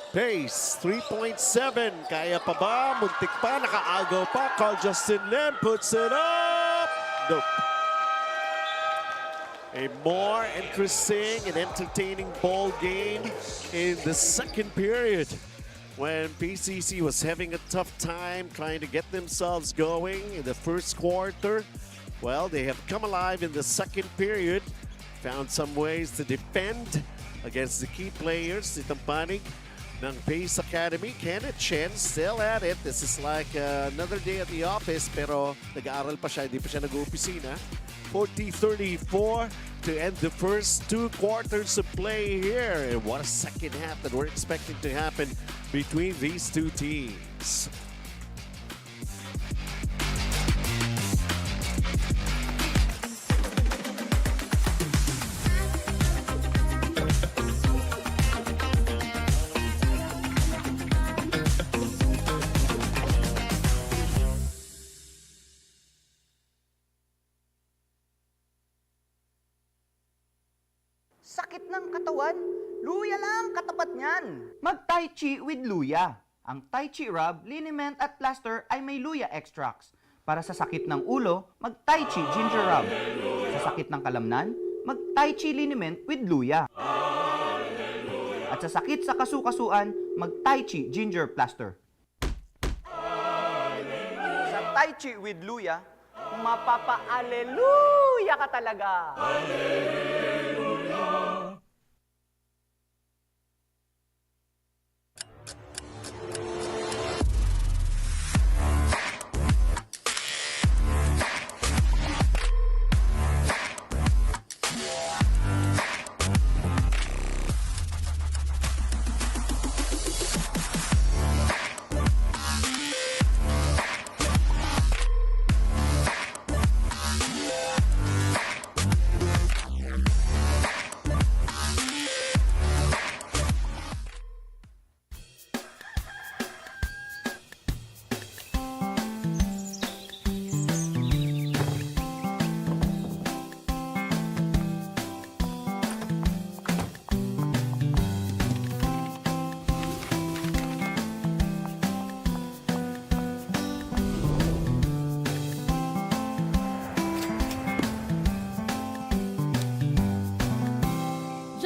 Pace, 3.7. Kaya pa ba? Muntik pa, nakaagaw pa. Carl Justin Lim puts it up. Nope. A more interesting and entertaining ball game in the 2nd period, when PCC was having a tough time trying to get themselves going in the 1st quarter. Well, they have come alive in the 2nd period, found some ways to defend against the key players. Itong panig ng Pace Academy. Kenneth Chen still at it. This is like another day at the office, pero nag-aaral pa siya, hindi pa siya nag-uopisina. 40-34 to end the first 2 quarters of play here. And what a second half that we're expecting to happen between these 2 teams. Sakit ng katawan. Luya lang katapat niyan. Mag-Tai Chi with Luya. Ang Tai Chi rub, liniment at plaster ay may Luya extracts. Para sa sakit ng ulo, mag-Tai Chi ginger rub. Sa sakit ng kalamnan, mag-Tai Chi liniment with Luya. At sa sakit sa kasukasuan, mag-Tai Chi ginger plaster. Sa Tai Chi with Luya, mapapa-aleluya ka talaga.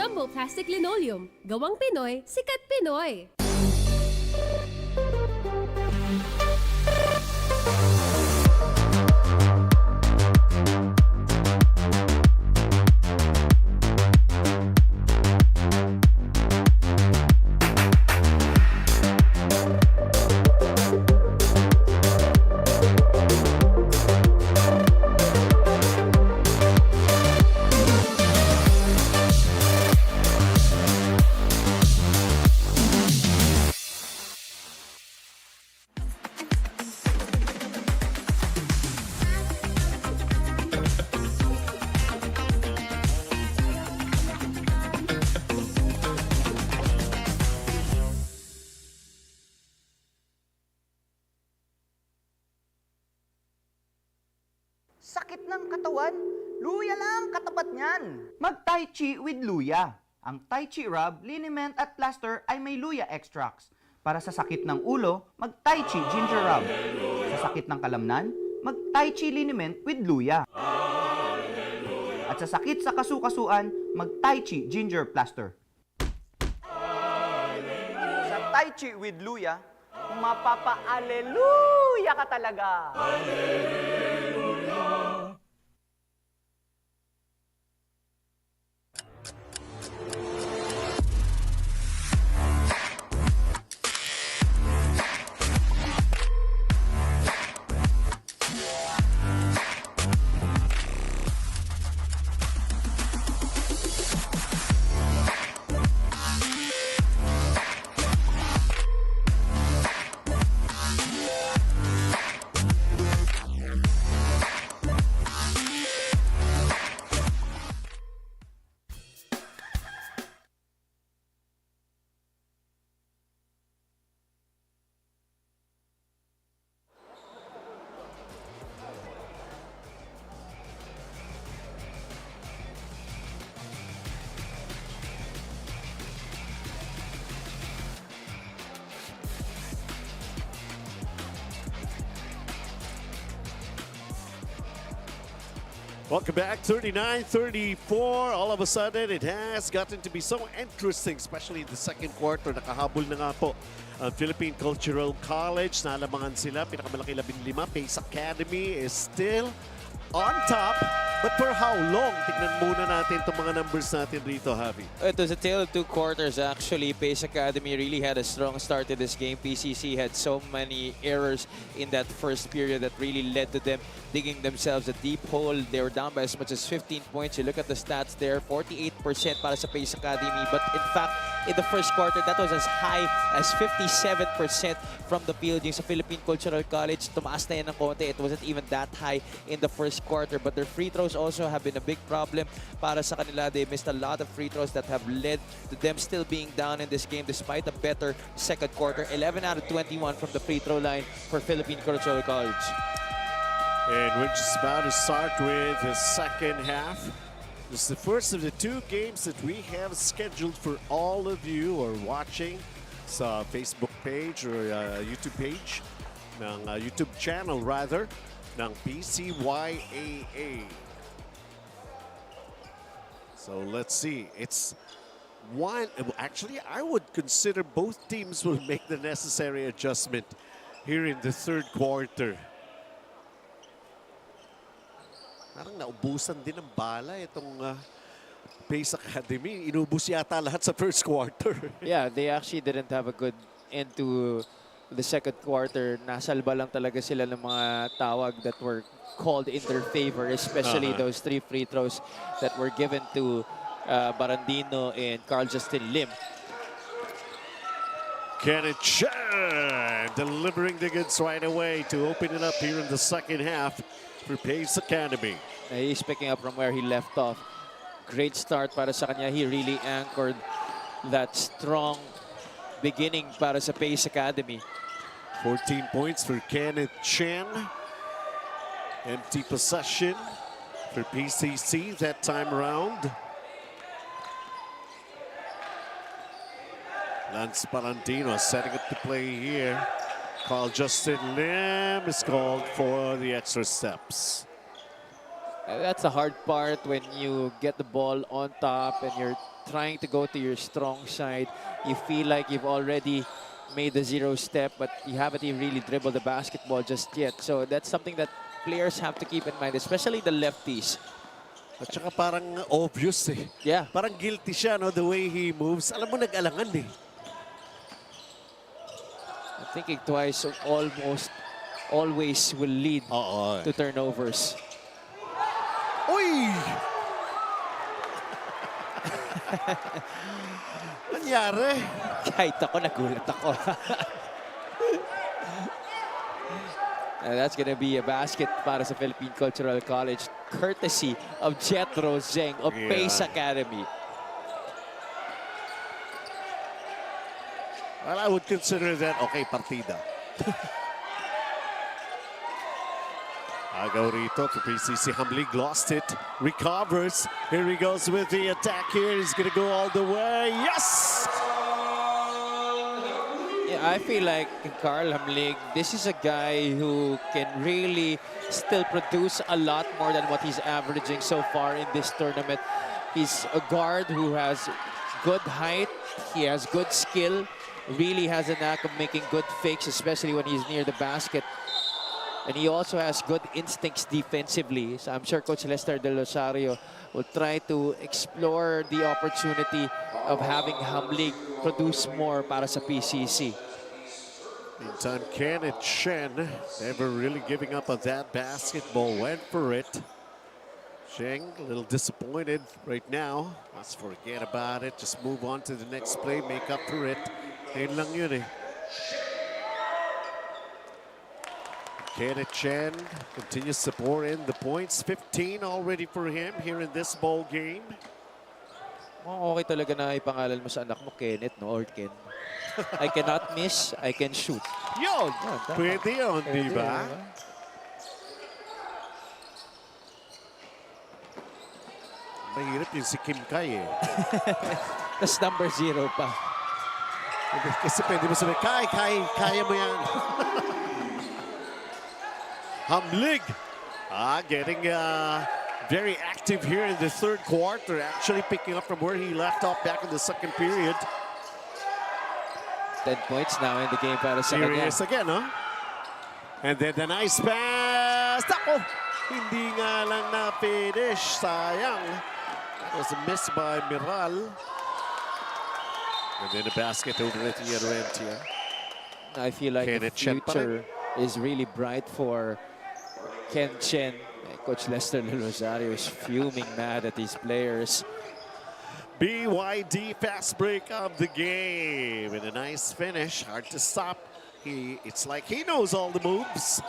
Jumbo Plastic Linoleum. Gawang Pinoy, sikat Pinoy. Sakit ng katawan, luya lang katapat niyan. Mag-Tai Chi with luya. Ang Tai Chi rub, liniment at plaster ay may luya extracts. Para sa sakit ng ulo, mag-Tai Chi ginger rub. Sa sakit ng kalamnan, mag-Tai Chi liniment with luya. At sa sakit sa kasukasuan, mag-Tai Chi ginger plaster. Sa Tai Chi with luya, mapapa-aleluya ka talaga. Welcome back, 39-34. All of a sudden, it has gotten to be so interesting, especially in the second quarter. Nakahabol na nga po ang Philippine Cultural College. Nalamangan sila, pinakamalaki 15. Pace Academy is still on top. But for how long? Tignan muna natin itong mga numbers natin rito, Javi. It was a tale of two quarters, actually. Pace Academy really had a strong start to this game. PCC had so many errors in that first period that really led to them digging themselves a deep hole. They were down by as much as 15 points. You look at the stats there, 48% para sa Pace Academy. But in fact, in the first quarter, that was as high as 57% from the field. Yung sa Philippine Cultural College, tumaas na yan ng konti. It wasn't even that high in the first quarter. But their free throws also have been a big problem para sa kanila. They missed a lot of free throws that have led to them still being down in this game despite a better second quarter. 11 out of 21 from the free throw line for Philippine Cultural College. And we're just about to start with the second half. This is the first of the two games that we have scheduled for all of you who are watching sa Facebook page or YouTube page, ng YouTube channel rather, ng PCYAA. So let's see. It's one. Actually, I would consider both teams will make the necessary adjustment here in the third quarter. Parang naubusan din ng bala itong Pace Academy. Inubos yata lahat sa first quarter. Yeah, they actually didn't have a good end to the second quarter. Nasalba lang talaga sila ng mga tawag that were called in their favor, especially those three free throws that were given to Barandino and Carl Justin Lim. Kenneth Chan delivering the goods right away to open it up here in the second half for Pace Academy. He's picking up from where he left off. Great start para sa kanya. He really anchored that strong beginning para sa Pace Academy. 14 points for Kenneth Chan. Empty possession for PCC that time around. Lance Palantino setting up the play here. Carl Justin Lim is called for the extra steps. That's the hard part when you get the ball on top and you're trying to go to your strong side. You feel like you've already made the 0 step, but you haven't even really dribbled the basketball just yet. So that's something that players have to keep in mind, especially the lefties. At saka parang obvious eh. Yeah. Parang guilty siya, no? The way he moves. Alam mo, nag-alangan eh. Thinking twice almost always will lead Oo. to turnovers. Uy! Nangyari? Kahit ako, nagulat ako. And that's gonna be a basket para sa Philippine Cultural College, courtesy of Jethro Zeng of Yeah. Pace Academy. Well, I would consider that, okay, partida. Agaw rito for PCC. Hamlig lost it. Recovers. Here he goes with the attack here. He's going to go all the way. Yes! Yeah, I feel like Carl Hamlig, this is a guy who can really still produce a lot more than what he's averaging so far in this tournament. He's a guard who has good height. He has good skill. Really has a knack of making good fakes, especially when he's near the basket. And he also has good instincts defensively. So I'm sure Coach Lester Del Rosario will try to explore the opportunity of having Hamlig produce more para sa PCC. Meantime, Kenneth Shen, never really giving up on that basketball, went for it. Sheng, a little disappointed right now. Let's forget about it. Just move on to the next play, make up for it. Ayun lang yun eh. Kenneth Chen continues to pour in the points. 15 already for him here in this bowl game. Oh, okay talaga na ipangalan mo sa anak mo, Kenneth, no? Or Ken. I cannot miss, I can shoot. Yun! tama. Pwede yun, di Pwede, ba? diba? Mahirap yung si Kim Kai eh. Tas number 0 pa. Kasi pwede mo sabihin, kaya mo yan. Hamlig getting very active here in the third quarter, actually picking up from where he left off back in the second period. 10 points now in the game para sa kanya. Serious again, huh? And then the nice pass. Tako! Hindi nga lang na-finish. Sayang. That was a miss by Miral. And then the basket over at the other end here. I feel like the Kenneth Chen pa rin. future is really bright for Ken Chen. Coach Lester Del Rosario is fuming mad at these players. BYD fast break of the game. And a nice finish. Hard to stop. It's like he knows all the moves.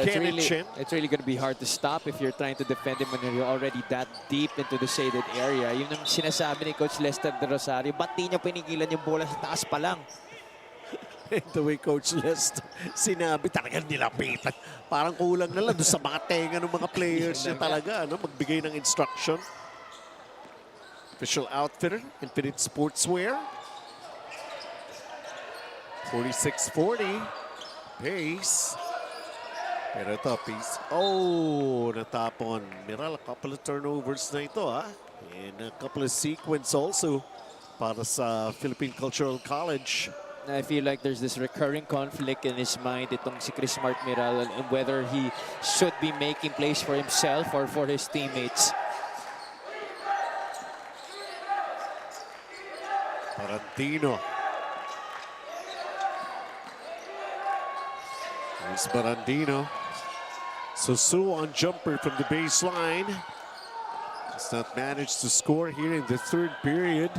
Kenneth Chen. It's really going to be hard to stop if you're trying to defend him when you're already that deep into the shaded area. Yun ang sinasabi ni Coach Lester Del Rosario. Ba't di niya pinigilan yung bola sa taas pa lang? The way Coach Lester sinabi, talagang nilapitan. Parang kulang na lang doon sa mga tenga ng mga players niya talaga. Ano, magbigay ng instruction. Official outfitter, Infinite Sportswear. 46-40. Pace. Pero ito, Pace. Oh, natapon. Miral, a couple of turnovers na ito, ha? And a couple of sequence also para sa Philippine Cultural College. I feel like there's this recurring conflict in his mind itong si Chris Mark Miral and whether he should be making plays for himself or for his teammates. Barandino. Here's Barandino. Susu on jumper from the baseline. Has not managed to score here in the third period.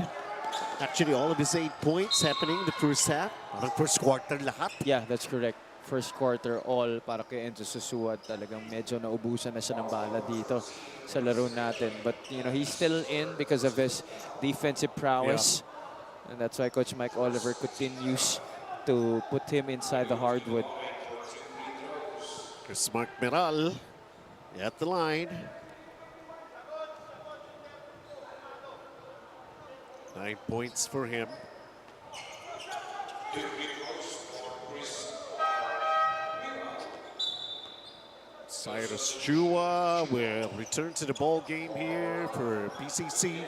Actually, all of his 8 points happening in the first half. Parang first quarter lahat. Yeah, that's correct. First quarter all para kay Enzo Susuat. Talagang medyo naubusan na siya ng bala dito sa laro natin. But, you know, he's still in because of his defensive prowess. Yeah. And that's why Coach Mike Oliver continues to put him inside the hardwood. Chris Mark Miral at the line. 9 points for him. Cyrus Chua will return to the ball game here for PCC.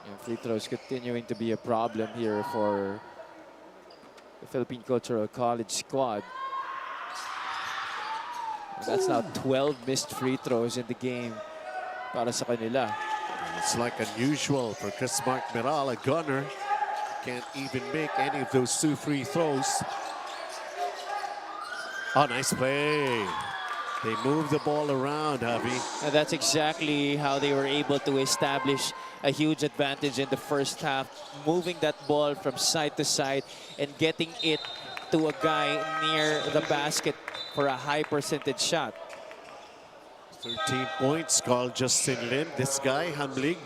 And free throws continuing to be a problem here for the Philippine Cultural College squad. And that's now 12 missed free throws in the game para sa kanila. It's like unusual for Chris Mark Meral, a gunner. Can't even make any of those 2 free throws. Oh, nice play. They moved the ball around, Javi. And that's exactly how they were able to establish a huge advantage in the first half, moving that ball from side to side and getting it to a guy near the basket for a high percentage shot. 13 points, called Justin Lim. This guy, Hamling,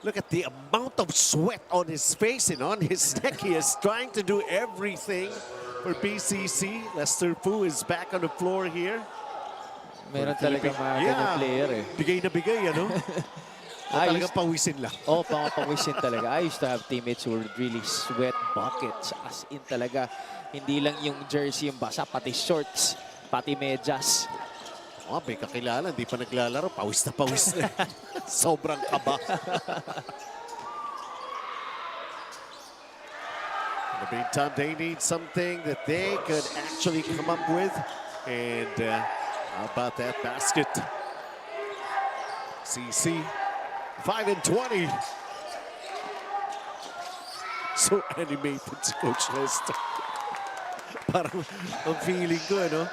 look at the amount of sweat on his face and on his neck. He is trying to do everything for BCC. Lester Fu is back on the floor here. Meron talaga mga ganyan player eh. Bigay na bigay, ano? Talagang pawisin lang. Oh, pawisin talaga. I used to have teammates who would really sweat buckets. As in talaga, hindi lang yung jersey yung basa, pati shorts, pati medyas. Oh, may kakilala, hindi pa naglalaro. Pawis na pawis na. Sobrang kaba. In the meantime, they need something that they could actually come up with. And how about that basket? CC, 5 and 20. So animated si Coach Lester. Parang ang feeling ko, ano?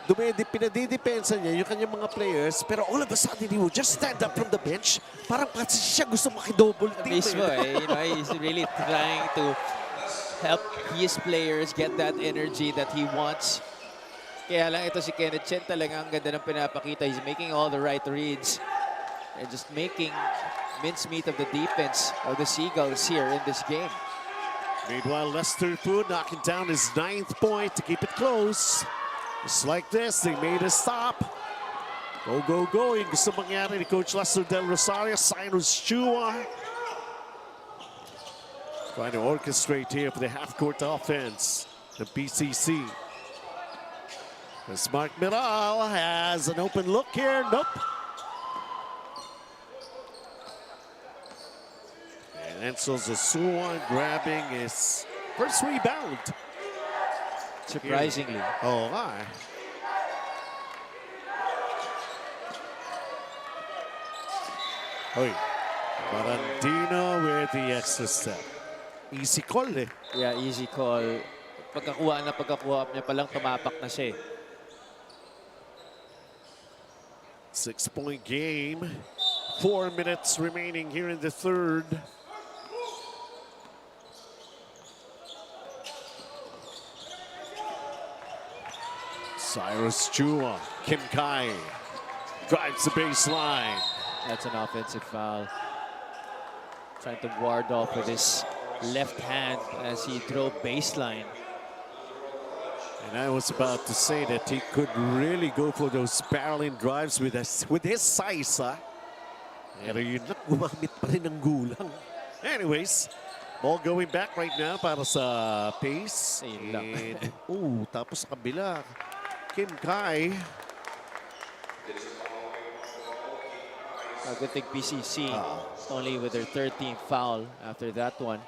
Pinadidepensa niya yung kanyang mga players, pero all of a sudden he will just stand up from the bench. Parang kasi siya gusto makidouble team. Mismo eh, you know, he's really trying to help his players get that energy that he wants. Kaya lang ito si Kenneth Chen talaga ang ganda ng pinapakita. He's making all the right reads. And just making mincemeat of the defense of the Seagulls here in this game. Meanwhile, Lester Fu knocking down his 9th point to keep it close. Just like this, they made a stop. Go, go, go. Yung gusto mangyari ni Coach Lester Del Rosario, Cyrus Chua. Trying to orchestrate here for the half-court offense. The PCC. As Mark Miral has an open look here. Nope. And Enzo Zosua grabbing his first rebound. Surprisingly. Oh, my. Oy. Barandino with the extra step. Easy call eh. Yeah, easy call. Pagkakuha niya palang tumapak na siya. 6-point game. 4 minutes remaining here in the third. Cyrus Chua, Kim Kai drives the baseline. That's an offensive foul. Trying to ward off with his left hand as he drove baseline. And I was about to say that he could really go for those barreling drives with his size, ha? Pero yun lang, gumamit pa rin ng gulang. Anyways, ball going back right now para sa pace. And, tapos sa kabila, Kim Kai. A good thing PCC only with their 13th foul after that one.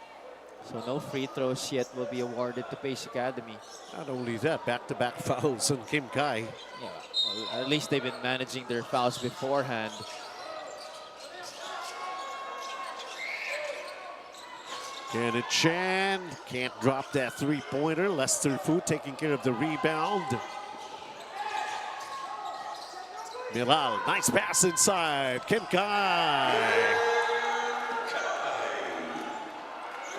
So no free throws yet will be awarded to Pace Academy. Not only that, back-to-back fouls on Kim Kai. Yeah, well, at least they've been managing their fouls beforehand. Kenneth Chan can't drop that three-pointer. Lester Fu taking care of the rebound. Milal, nice pass inside. Kim Kai.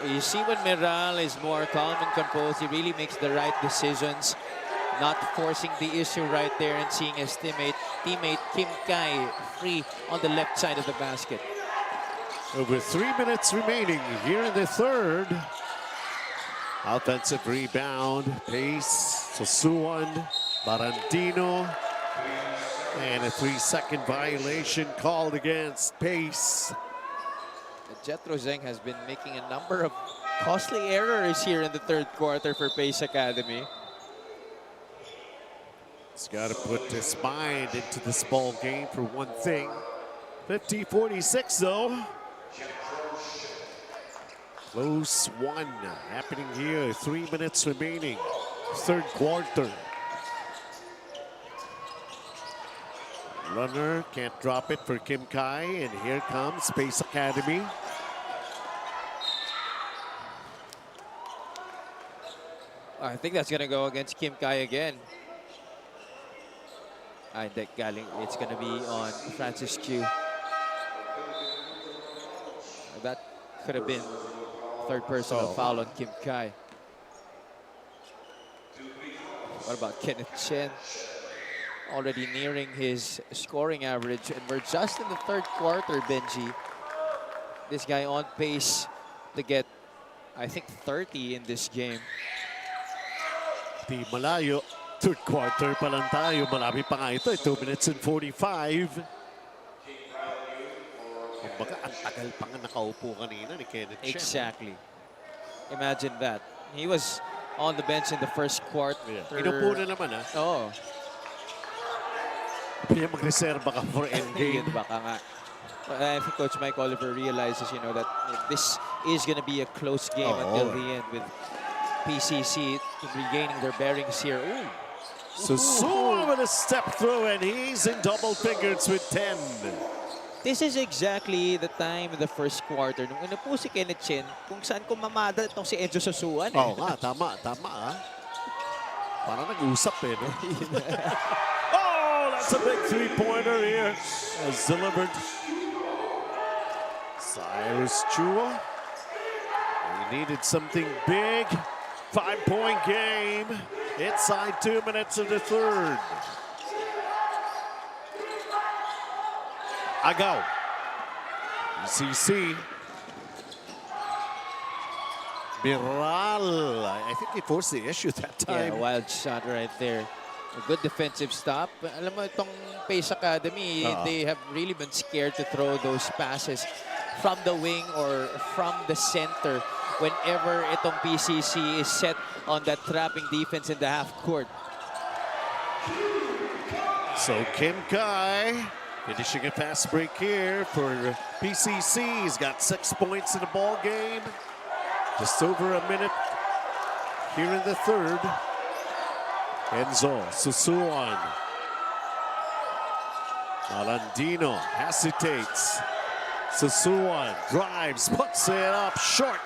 You see when Miral is more calm and composed, he really makes the right decisions, not forcing the issue right there and seeing his teammate Kim Kai free on the left side of the basket. Over 3 minutes remaining here in the third. Offensive rebound, Pace, Sosuan, Barandino, and a 3-second violation called against Pace. Jetro Zeng has been making a number of costly errors here in the third quarter for Pace Academy. He's got to put his mind into this ball game for one thing. 50-46 though. Close one happening here. 3 minutes remaining. Third quarter. Runner can't drop it for Kim Kai, and here comes Pace Academy. I think that's gonna go against Kim Kai again. It's gonna be on Francis Q. That could have been third personal foul on Kim Kai. What about Kenneth Chen? Already nearing his scoring average, and we're just in the third quarter, Benji. This guy on pace to get, I think, 30 in this game. Di malayo. Third quarter pa lang tayo. Marami pa nga ito. 2 minutes and 45. Kumbaga, ang tagal pa nga nakaupo kanina ni Kenneth Chen. Exactly. Imagine that. He was on the bench in the first quarter. Inupo na naman, ha? Oo. Kaya magreserba ka for endgame. Yun baka nga. I think Coach Mike Oliver realizes, you know, that this is going to be a close game until the end, with PCC regaining their bearings here. Ooh. So with a step through, and he's in double figures with 10. This is exactly the time in the first quarter. Nung una po si Kenneth Chen, kung saan ko mamada itong si Enzo Susuan. Oo nga, tama, ha? Parang nag-usap eh, no? Oh, that's a big three-pointer here. As delivered. Cyrus Chua. He needed something big. 5-point game. Inside 2 minutes of the third. Agaw. GCC. Miral. I think he forced the issue that time. Yeah, wild shot right there. A good defensive stop. Alam mo, itong Pace Academy, they have really been scared to throw those passes from the wing or from the center whenever itong PCC is set on that trapping defense in the half court. So Kim Kai finishing a fast break here for PCC. He's got 6 points in the ball game. Just over a minute here in the third. Enzo Susuan. Malandino hesitates. Susuan drives, puts it up short.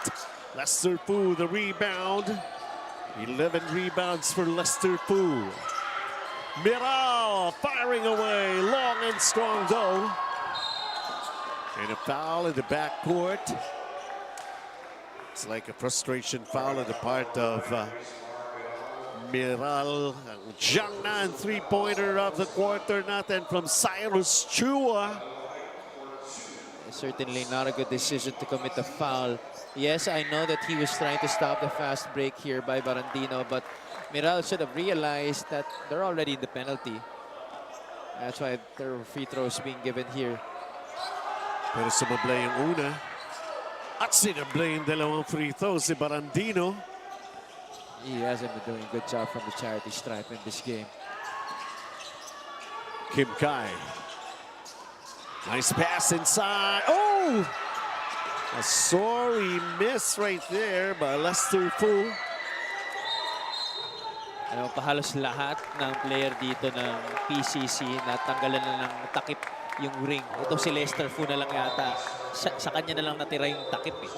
Lester Fu the rebound. 11 rebounds for Lester Fu. Miral firing away, long and strong though. And a foul in the backcourt. It's like a frustration foul on the part of Miral. Jiang Nan, three-pointer of the quarter, nothing from Cyrus Chua. Certainly not a good decision to commit a foul. Yes, I know that he was trying to stop the fast break here by Barandino, but Miral should have realized that they're already in the penalty. That's why there were free throws being given here. Pero sumablay yung una. At sinablay yung dalawang free throws si Barandino. He hasn't been doing a good job from the charity stripe in this game. Kim Kai. Nice pass inside. Oh! A sorry miss right there by Lester Fu. Ano, pahalos lahat ng player dito ng PCC natanggalan na ng takip yung ring. Ito si Lester Fu na lang yata. Sa kanya na lang natira yung takip eh.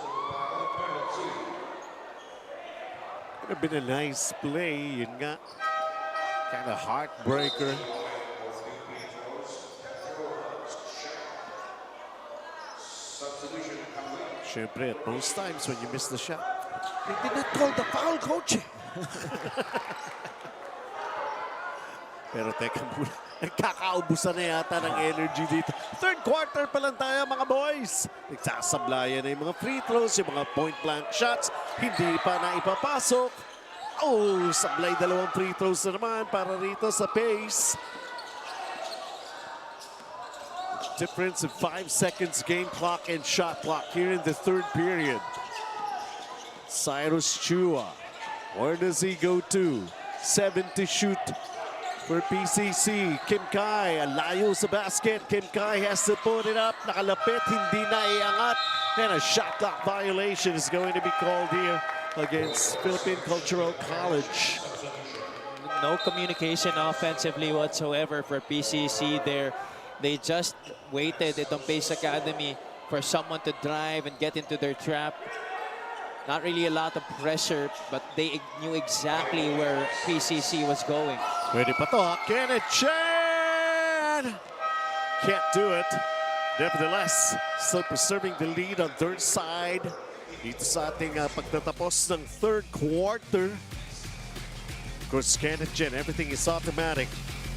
Could have been a nice play. Yun nga. Kind of heartbreaker. Siyempre, at most times when you miss the shot, they did not call the foul, coach. Pero teka muna, nagkakaubusan na yata ng energy dito. Third quarter pa lang tayo, mga boys. Nagsasablayan na yung mga free throws, yung mga point-blank shots. Hindi pa na ipapasok. Oh, sablay dalawang free throws na naman para rito sa Pace. difference of 5 seconds game clock and shot clock here in the third period. Cyrus Chua, where does he go to? 7 to shoot for PCC. Kim Kai, layo sa basket. Kim Kai has to put it up. Nakalapit, hindi na iangat. And a shot clock violation is going to be called here against Philippine Cultural College. No communication offensively whatsoever for PCC there. They just waited at Pace Academy for someone to drive and get into their trap. Not really a lot of pressure, but they knew exactly where PCC was going. Pwede pa to, Kenneth Chen! Can't do it. Nevertheless, still preserving the lead on their side. Dito sa ating pagtatapos ng third quarter. Of course, Kenneth Chen, everything is automatic.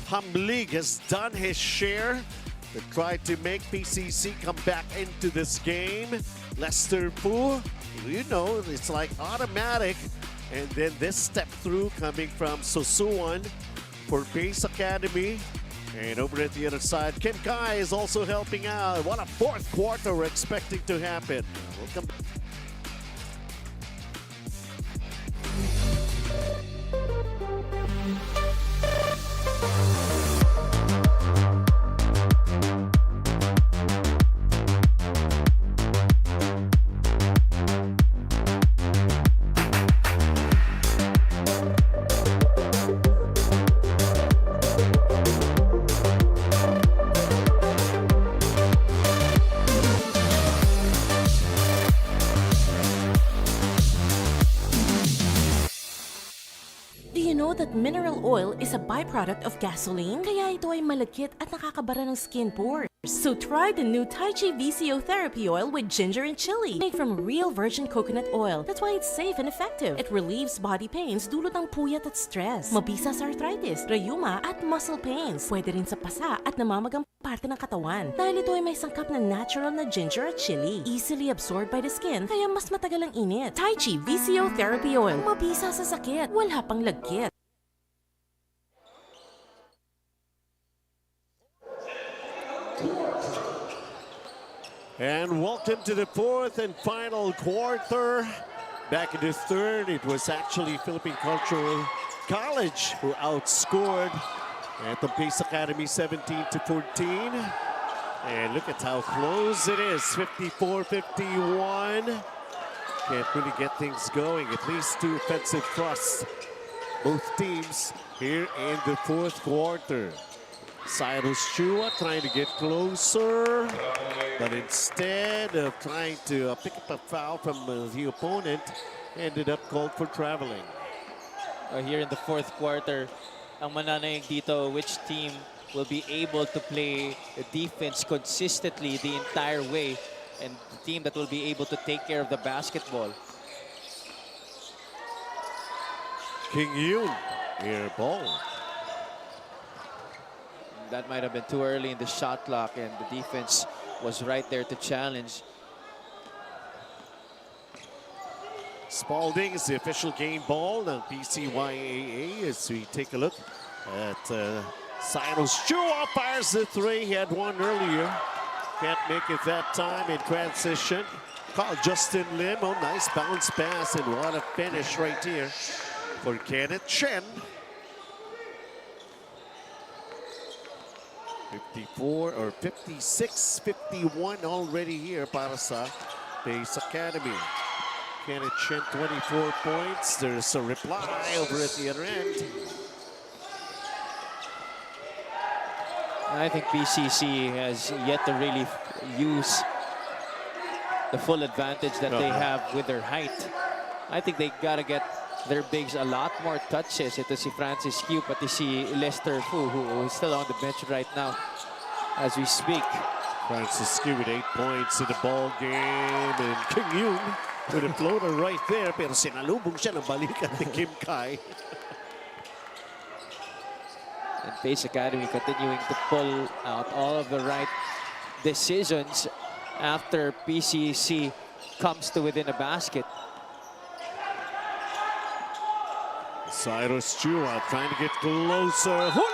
Hamlig has done his share to try to make PCC come back into this game. Lester Fu, you know, it's like automatic. And then this step through coming from Sosuan for Pace Academy. And over at the other side, Kim Kai is also helping out. What a fourth quarter we're expecting to happen. We'll come back. That mineral oil is a byproduct of gasoline, kaya ito ay malagkit at nakakabara ng skin pores. So try the new Tai Chi VCO Therapy Oil with ginger and chili, made from real virgin coconut oil. That's why it's safe and effective. It relieves body pains dulot ng puyat at stress, mabisa sa arthritis, rayuma at muscle pains. Pwede rin sa pasa at namamagang parte ng katawan. Dahil ito ay may sangkap na natural na ginger at chili, easily absorbed by the skin, kaya mas matagal ang init. Tai Chi VCO Therapy Oil, mabisa sa sakit, wala pang lagkit. And welcome to the fourth and final quarter. Back in the third, it was actually Philippine Cultural College who outscored at the Pace Academy 17-14. And look at how close it is, 54-51. Can't really get things going, at least 2 offensive thrusts. Both teams here in the fourth quarter. Cyrus Chua trying to get closer, but instead of trying to pick up a foul from the opponent, ended up called for traveling. Here in the fourth quarter, ang mananayang dito, which team will be able to play the defense consistently the entire way, and the team that will be able to take care of the basketball. King Yoon, air ball. That might have been too early in the shot clock, and the defense was right there to challenge. Spalding is the official game ball on PCYAA as we take a look at Cyrus Chua fires the three. He had one earlier. Can't make it that time in transition. Call Justin Lim. Oh, nice bounce pass, and what a finish right here for Kenneth Chen. 54 or 56-51 already here para sa Pace Academy. Kenneth Chen, 24 points. There's a reply over at the other end. I think PCC has yet to really use the full advantage that they have with their height. I think they gotta get their bigs a lot more touches. Ito si Francis Q, pati si Lester Fu, who is still on the bench right now as we speak. Francis Q with 8 points in the ball game, and King Yoon with a floater right there, pero sinalubong siya ng balikan ni Kim Kai. And Pace Academy continuing to pull out all of the right decisions after PCC comes to within a basket. Cyrus Chua trying to get closer. Hule!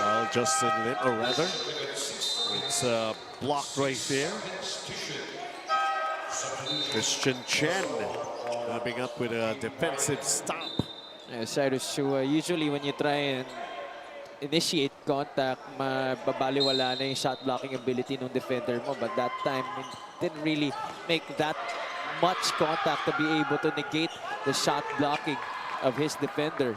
Well, Justin Lim, or rather, it's blocked right there. Christian Chen coming up with a defensive stop. Cyrus Chua, usually when you try and initiate contact, mababaliwala na yung shot blocking ability ng defender mo. But that time, it didn't really make that much contact to be able to negate the shot blocking of his defender.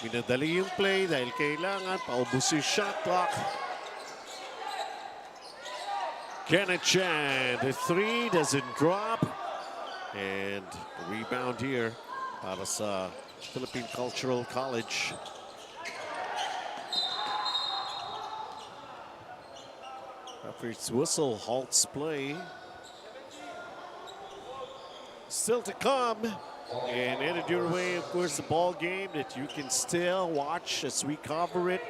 Minadali yung play dahil kailangan paubos yung shot clock. Kenneth Chan, the three doesn't drop. And the rebound here para sa Philippine Cultural College. Referee's whistle halts play. Still to come. And headed your way, of course, the ball game that you can still watch as we cover it.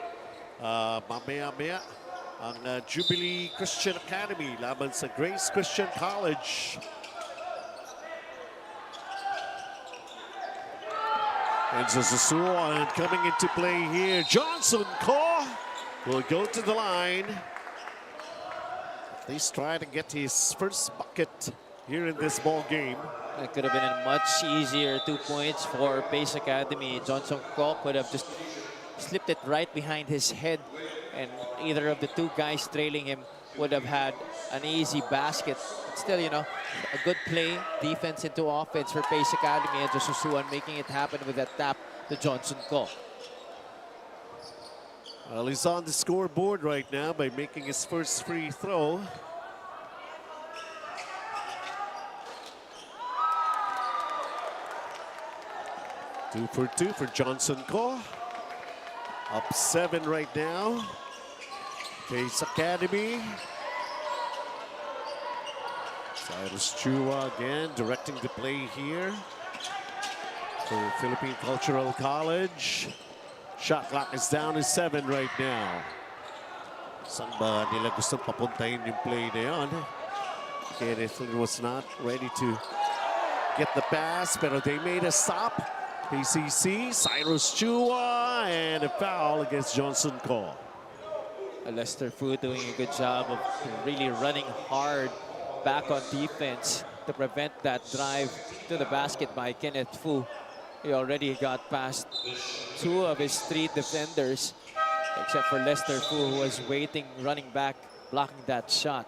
Mamaya-maya ang Jubilee Christian Academy laban sa Grace Christian College. And Susuan coming into play here. Johnson Ko will go to the line. At least try to get his first bucket here in this ball game. It could have been a much easier 2 points for Pace Academy. Johnson Ko could have just slipped it right behind his head, and either of the two guys trailing him would have had an easy basket. But still, you know, a good play, defense into offense for Pace Academy, and Josusuan making it happen with that tap to Johnson Ko. Well, he's on the scoreboard right now by making his first free throw. Two for two for Johnson Ko. Up 7 right now. Pace Academy. Cyrus Chua again directing the play here for Philippine Cultural College. Shot clock is down to 7 right now. Saan ba nila gustong papuntahin yung play na yun? Kenneth was not ready to get the pass, pero they made a stop. PCC, Cyrus Chua, and a foul against Johnson Ko. Lester Fu doing a good job of really running hard back on defense to prevent that drive to the basket by Kenneth Fu. He already got past 2 of his 3 defenders, except for Lester Fu, who was waiting, running back, blocking that shot.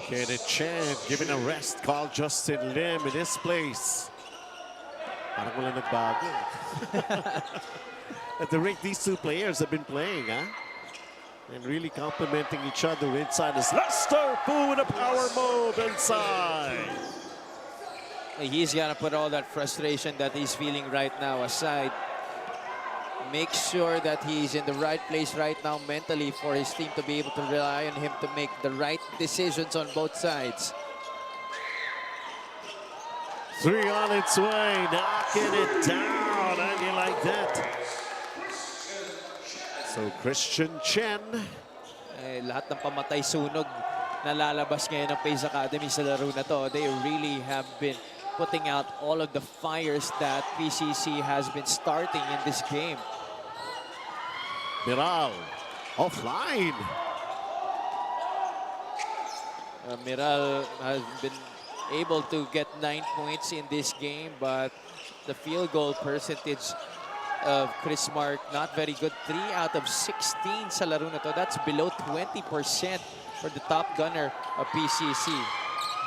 Kenneth Chan given a rest, called Justin Lim in his place. Parang wala nagbago. At the rate these two players have been playing, huh? And really complimenting each other inside is Lester Fu with a power move inside. He's gonna put all that frustration that he's feeling right now aside. Make sure that he's in the right place right now mentally for his team to be able to rely on him to make the right decisions on both sides. 3 on its way, knocking it down. How do you like that? So Christian Chen. Lahat ng pamatay sunog na lalabas ngayon ng Pace Academy sa laro na to. They really have been putting out all of the fires that PCC has been starting in this game. Miral offline. Miral has been able to get 9 points in this game, but the field goal percentage of Chris Mark not very good. 3 out of 16 sa laro na to. That's below 20% for the top gunner of PCC.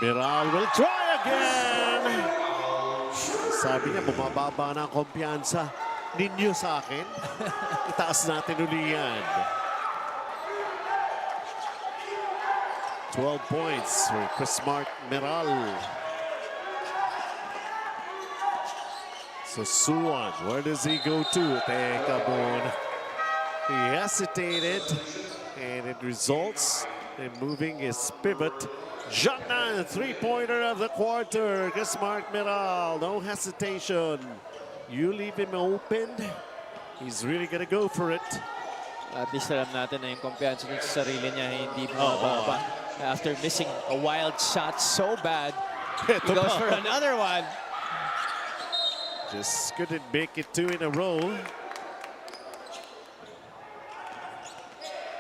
Miral will try again. Sabi niya, bumababa na ang kumpiyansa ninyo sa akin. Itaas natin uli yan. 12 points for Chris Mark Miral. So Suwan, where does he go to? Teka muna. He hesitated, and it results in moving his pivot. Jana, 3-pointer of the quarter. Chris Mark Miral, no hesitation. You leave him open, he's really gonna go for it. At least alam natin na yung kumpiyansa niya sa sarili niya hindi bumababa. After missing a wild shot so bad, he goes for another one. Just couldn't make it 2 in a row.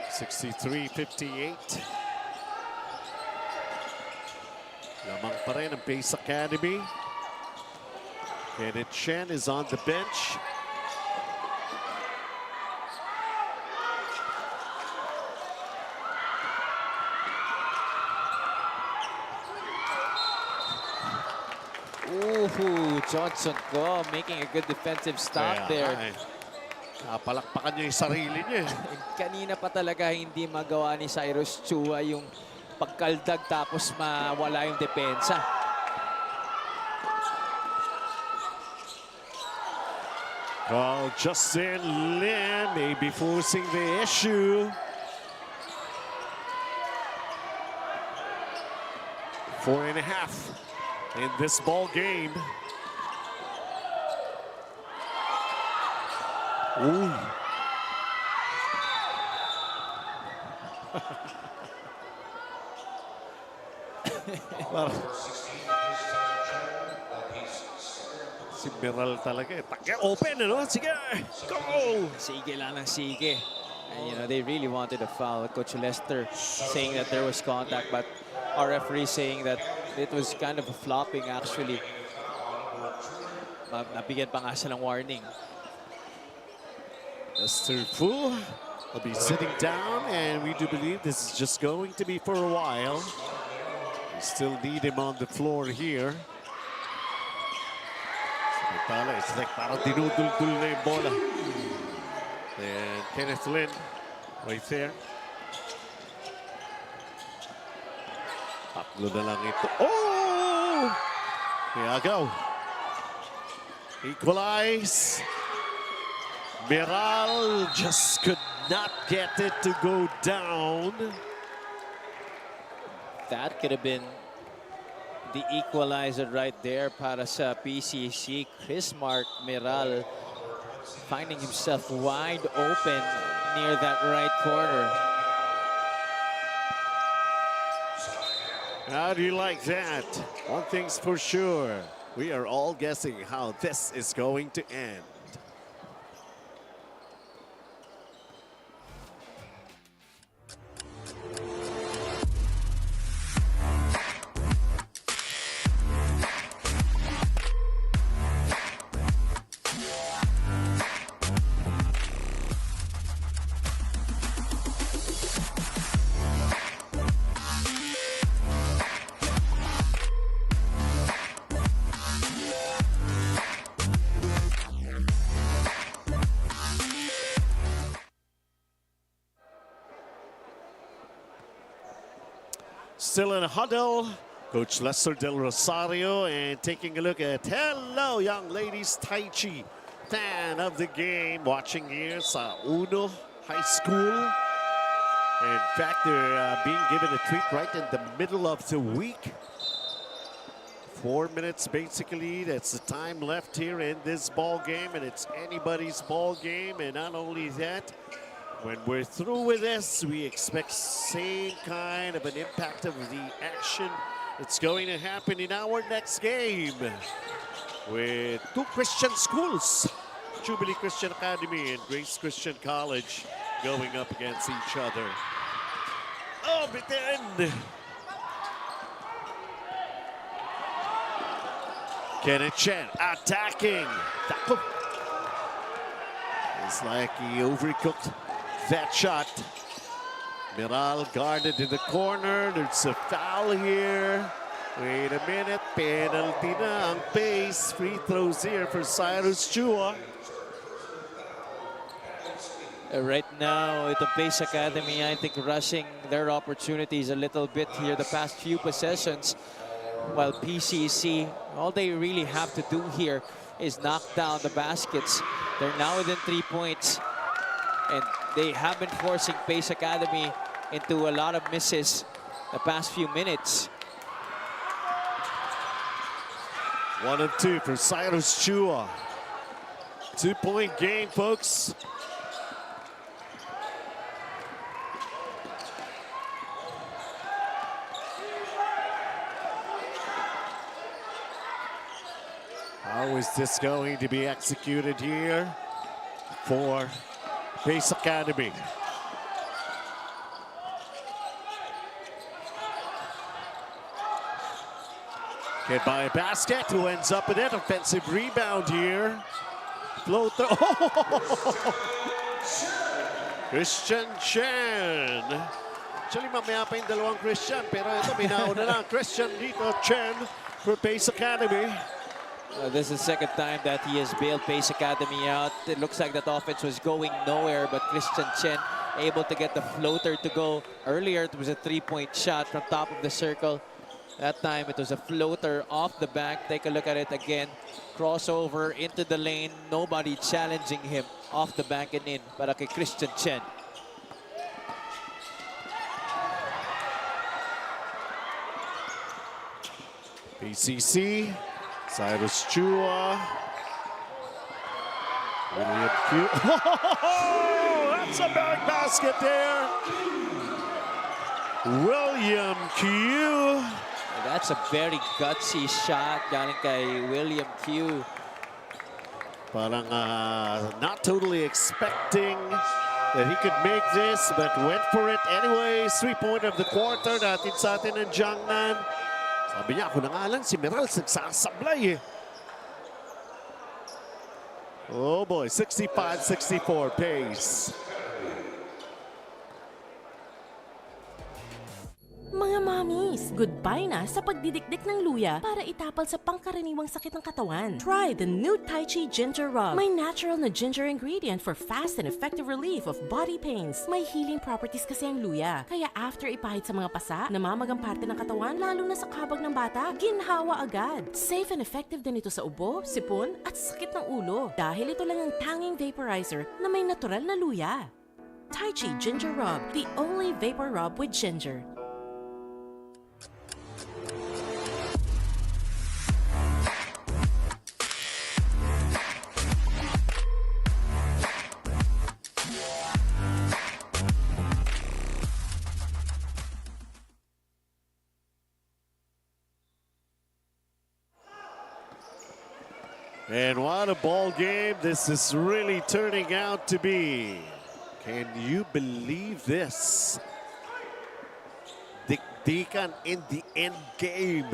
63-58. Lamang pa rin ang Pace Academy. Kenneth Chen is on the bench. Ooh, Johnson Go making a good defensive stop there. Palakpakan niya yung sarili niya. Kanina pa talaga hindi magawa ni Cyrus Chua yung pagkaldag tapos mawala yung depensa. Well, Justin Lin may be forcing the issue. 4.5 in this ball game. Ooh. Well, si Meral talaga. Open, ano? Sige, go! Sige lang ng sige. And you know, they really wanted a foul. Coach Lester saying that there was contact, but our referee saying that it was kind of a flopping actually. Nabigyan pa nga siya ng warning. Lester Fu will be sitting down, and we do believe this is just going to be for a while. We still need him on the floor here. It's like parang dinudul-dul na yung bola. And Kenneth Lin right there. Tatlo na lang ito. Oh! Here go. Equalize. Meral just could not get it to go down. That could have been the equalizer right there para sa PCC. Chris Mark Meral finding himself wide open near that right corner. How do you like that? One thing's for sure. We are all guessing how this is going to end. Still in a huddle, Coach Lester Del Rosario, and taking a look at, hello young ladies, Tai Chi, fan of the game, watching here sa Uno High School. In fact, they're being given a treat right in the middle of the week. 4 minutes basically, that's the time left here in this ball game, and it's anybody's ball game. And not only that, when we're through with this, we expect same kind of an impact of the action that's going to happen in our next game with two Christian schools, Jubilee Christian Academy and Grace Christian College, going up against each other. Oh, but then Kenneth Chen attacking. It's like he overcooked that shot. Meral guarded in the corner. There's a foul here. Wait a minute. Penalty na ang Pace. Free throws here for Cyrus Chua. Right now, the Pace Academy, I think, rushing their opportunities a little bit here the past few possessions. While PCC, all they really have to do here is knock down the baskets. They're now within 3 points. And they have been forcing Pace Academy into a lot of misses the past few minutes. 1 of 2 for Cyrus Chua. 2-point game, folks. How is this going to be executed here for Pace Academy? Get by a basket, who ends up with it. Offensive rebound here. Floater. Oh! Christian Chen. Actually, mamaya pa yung dalawang Christian. Pero ito, may nauna lang. Christian dito, Chen for Pace Academy. This is the second time that he has bailed Pace Academy out. It looks like that offense was going nowhere, but Christian Chen able to get the floater to go. Earlier, it was a three-point shot from top of the circle. That time, it was a floater off the back. Take a look at it again. Crossover into the lane. Nobody challenging him off the back and in. Para kay Christian Chen. PCC, Cyrus Chua, William Q. Oh, that's a big basket there. William Q. That's a very gutsy shot galing kay William Q. Parang not totally expecting that he could make this, but went for it anyways. 3-point of the quarter natin sa atin ng Jiangnan. Sabi niya, ako na nga lang, si Merals nagsasablay eh. Oh boy, 65-64 pace. Mga mommies, goodbye na sa pagdidikdik ng luya para itapal sa pangkaraniwang sakit ng katawan. Try the new Tai Chi Ginger Rub. May natural na ginger ingredient for fast and effective relief of body pains. May healing properties kasi ang luya. Kaya after ipahid sa mga pasa, namamagang parte ng katawan, lalo na sa kabag ng bata, ginhawa agad. Safe and effective din ito sa ubo, sipon, at sakit ng ulo. Dahil ito lang ang tanging vaporizer na may natural na luya. Tai Chi Ginger Rub, the only vapor rub with ginger. And what a ball game this is really turning out to be. Can you believe this? Dikdikan in the end game.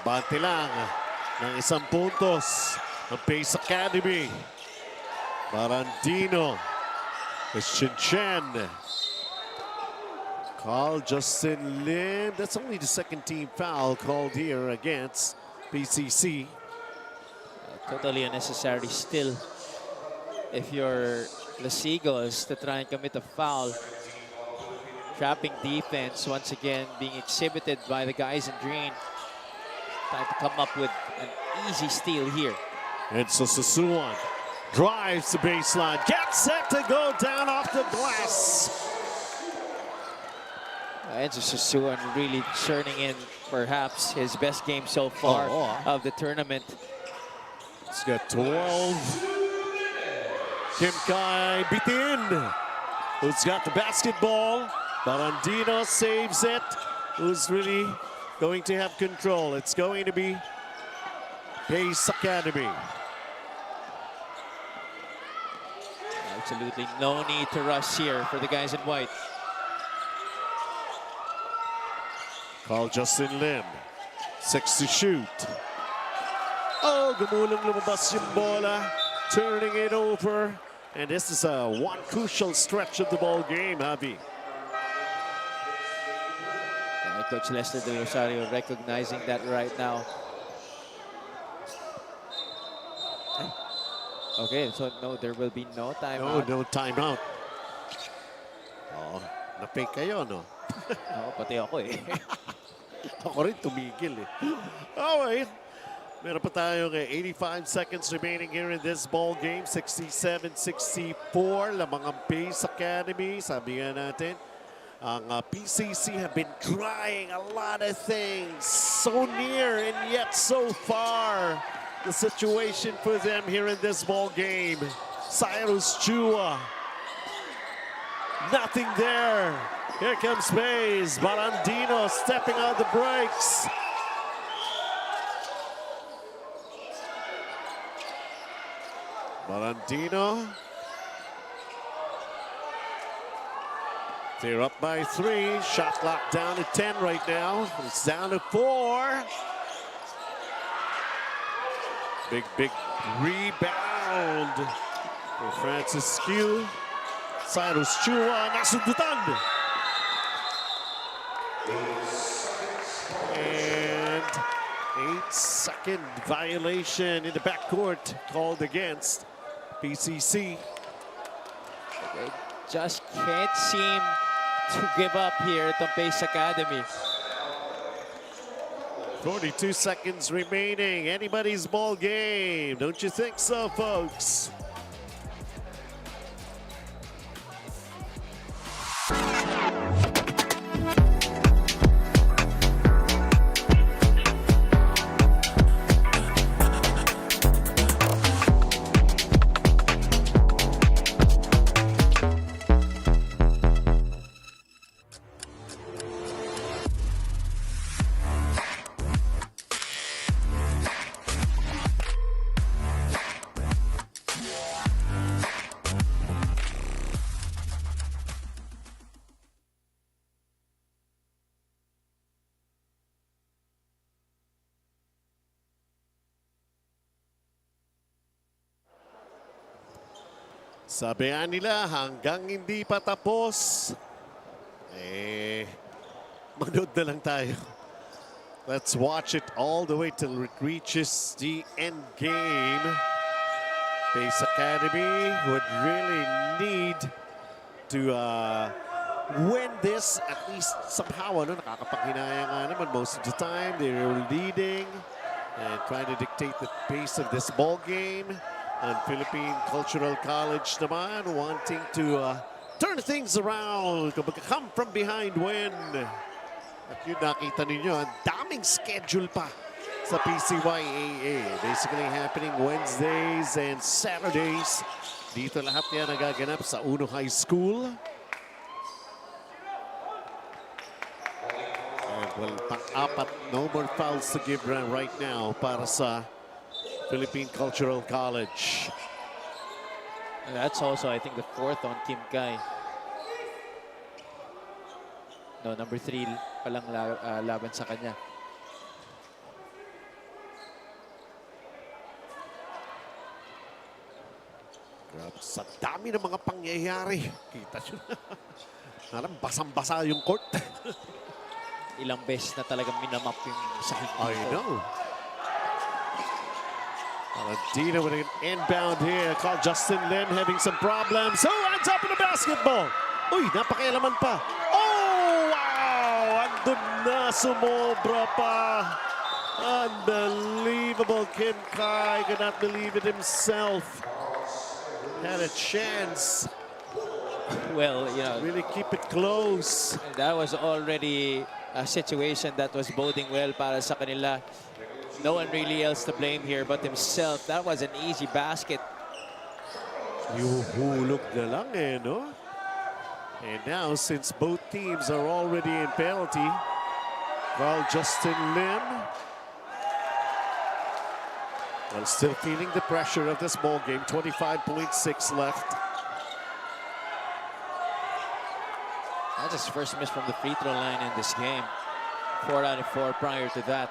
Abante lang ng isang puntos ng Pace Academy. Barandino, Christian Chen. Call Justin Lim. That's only the second team foul called here against PCC. Totally unnecessary still. If you're the Seagulls to try and commit a foul. Trapping defense once again being exhibited by the guys in green. Time to come up with an easy steal here. And so Susuan drives the baseline. Gets set to go down off the glass. Enzo Susuan really churning in perhaps his best game so far of the tournament. He's got 12. Kim Kai Bitin, who's got the basketball. Barandino saves it. Who's really going to have control? It's going to be Pace Academy. Absolutely no need to rush here for the guys in white. Call Justin Lim. 6 to shoot. Oh, gumulong lumabas yung bola. Turning it over. And this is one crucial stretch of the ball game, Javi. Coach Lester Del Rosario recognizing that right now. Okay, so no, there will be no timeout. No timeout. Oh, na-fake kayo, no? Oo, pati ako eh. Ako rin tumigil eh. Alright. Meron pa tayo 85 seconds remaining here in this ball game. 67-64. Lamang ang Pace Academy. Sabi nga natin, ang PCC have been trying a lot of things. So near and yet so far. The situation for them here in this ball game. Cyrus Chua. Nothing there. Here comes Pace. Barandino stepping on the brakes. Marandino. They're up by 3. Shot clock down to 10 right now. It's down to 4. Big rebound for Francis Q. Cyrus Chua nasundutan. And 8-second violation in the backcourt called against PCC. They just can't seem to give up here at the Pace Academy. 42 seconds remaining. Anybody's ball game. Don't you think so, folks? Sabihan nila hanggang hindi pa tapos, manood na lang tayo. Let's watch it all the way till it reaches the end game. Pace Academy would really need to win this at least somehow. Nakakapanghinaya nga naman most of the time. They're leading and trying to dictate the pace of this ball game. And Philippine Cultural College naman wanting to turn things around, come from behind win. At yun nakita ninyo, ang daming schedule pa sa PCYAA. Basically happening Wednesdays and Saturdays. Dito lahat yan nagaganap sa Uno High School. And well, pang-apat, no more fouls to give right now para sa Philippine Cultural College. And that's also, I think, the 4th on Kim Kai. No, number 3 palang laban sa kanya. Grabe, sa dami ng mga pangyayari. Kita nyo na. Alam, basang-basa yung court. Ilang beses na talagang minamap yung sahig dito. I know. Marandino with an inbound here. Called Justin Lim having some problems. Who ends up in the basketball? Uy, napakialaman pa. Oh, wow! Andun na, sumobra pa. Unbelievable. Kim Kai could not believe it himself. Had a chance. Well, you know, Really keep it close. that was already a situation that was boding well para sa kanila. No one really else to blame here but himself. That was an easy basket. Yuhulog na lang no? And now, since both teams are already in penalty, while Justin Lim, well, still feeling the pressure of this ball game. 25.6 left. That's his first miss from the free throw line in this game. 4 out of 4 prior to that.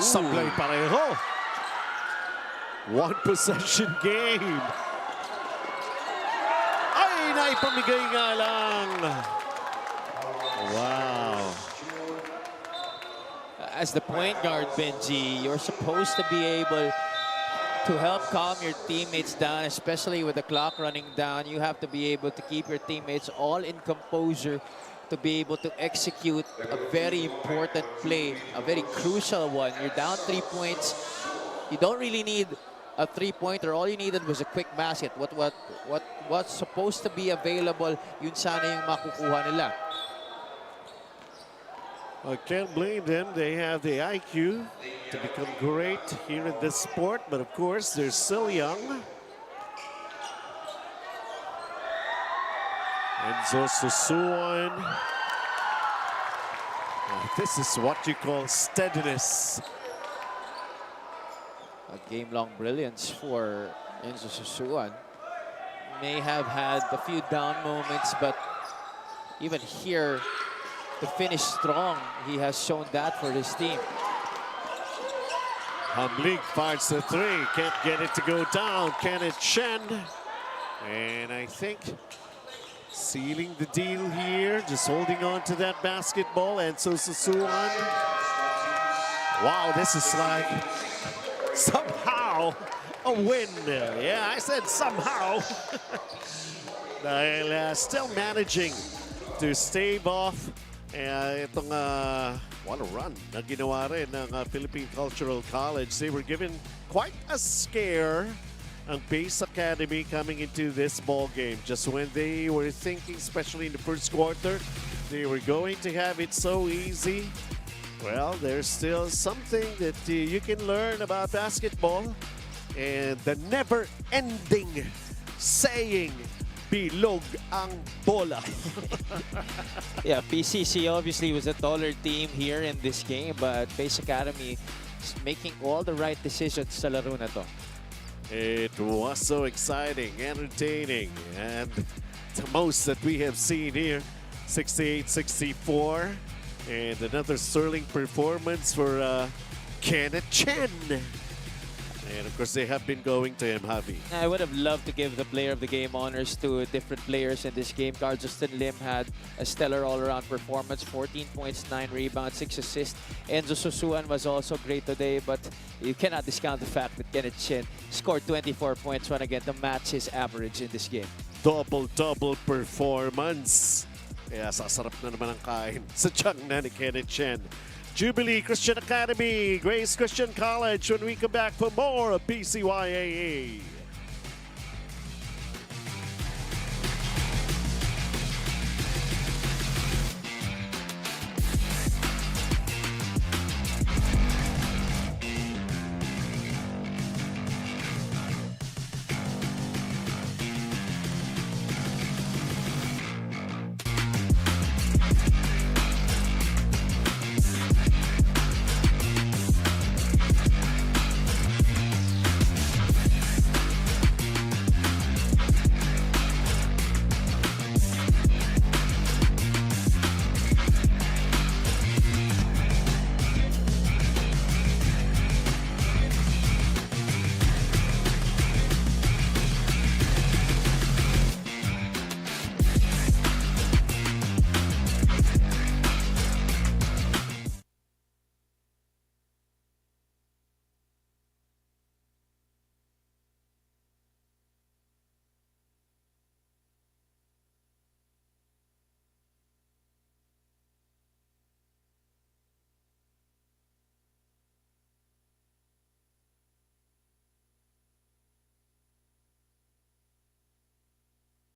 Sablay pareho. 1 possession game. Ay, naipamigay nga lang. Wow. As the point guard, Benji, you're supposed to be able to help calm your teammates down, especially with the clock running down. You have to be able to keep your teammates all in composure to be able to execute a very important play, a very crucial one. You're down 3 points. You don't really need a 3-pointer. All you needed was a quick basket. What's supposed to be available, yun sana yung makukuha nila. I can't blame them. They have the IQ to become great here in this sport, but of course, they're still young. Enzo Susuan This is what you call steadiness. A game-long brilliance for Enzo Susuan. May have had a few down moments, but even here, to finish strong, he has shown that for his team. Hamlig fires the three, can't get it to go down. Kenneth Chen, and I think sealing the deal here, just holding on to that basketball. Enzo Susuan. Wow, this is like somehow a win. Yeah, I said somehow. Dahil still managing to stave off itong what a run na ginawa rin ng Philippine Cultural College. They were given quite a scare ang Base Academy coming into this ball game. Just when they were thinking, especially in the first quarter, they were going to have it so easy. Well, there's still something that you can learn about basketball, and the never-ending saying, bilog ang bola. Yeah, PCC obviously was a taller team here in this game, but Base Academy is making all the right decisions sa laro na to. It was so exciting, entertaining, and the most that we have seen here, 68-64, and another sterling performance for Kenneth Chen. And of course, they have been going to him, Javi. I would have loved to give the player of the game honors to different players in this game. Carl Justin Lim had a stellar all-around performance, 14 points, 9 rebounds, 6 assists. Enzo Susuan was also great today, but you cannot discount the fact that Kenneth Chen scored 24 points once again to match his average in this game. Double-double performance. Kaya sasarap na naman ang kain sa tiyan na ni Kenneth Chen. Jubilee Christian Academy, Grace Christian College when we come back for more of PCYAA.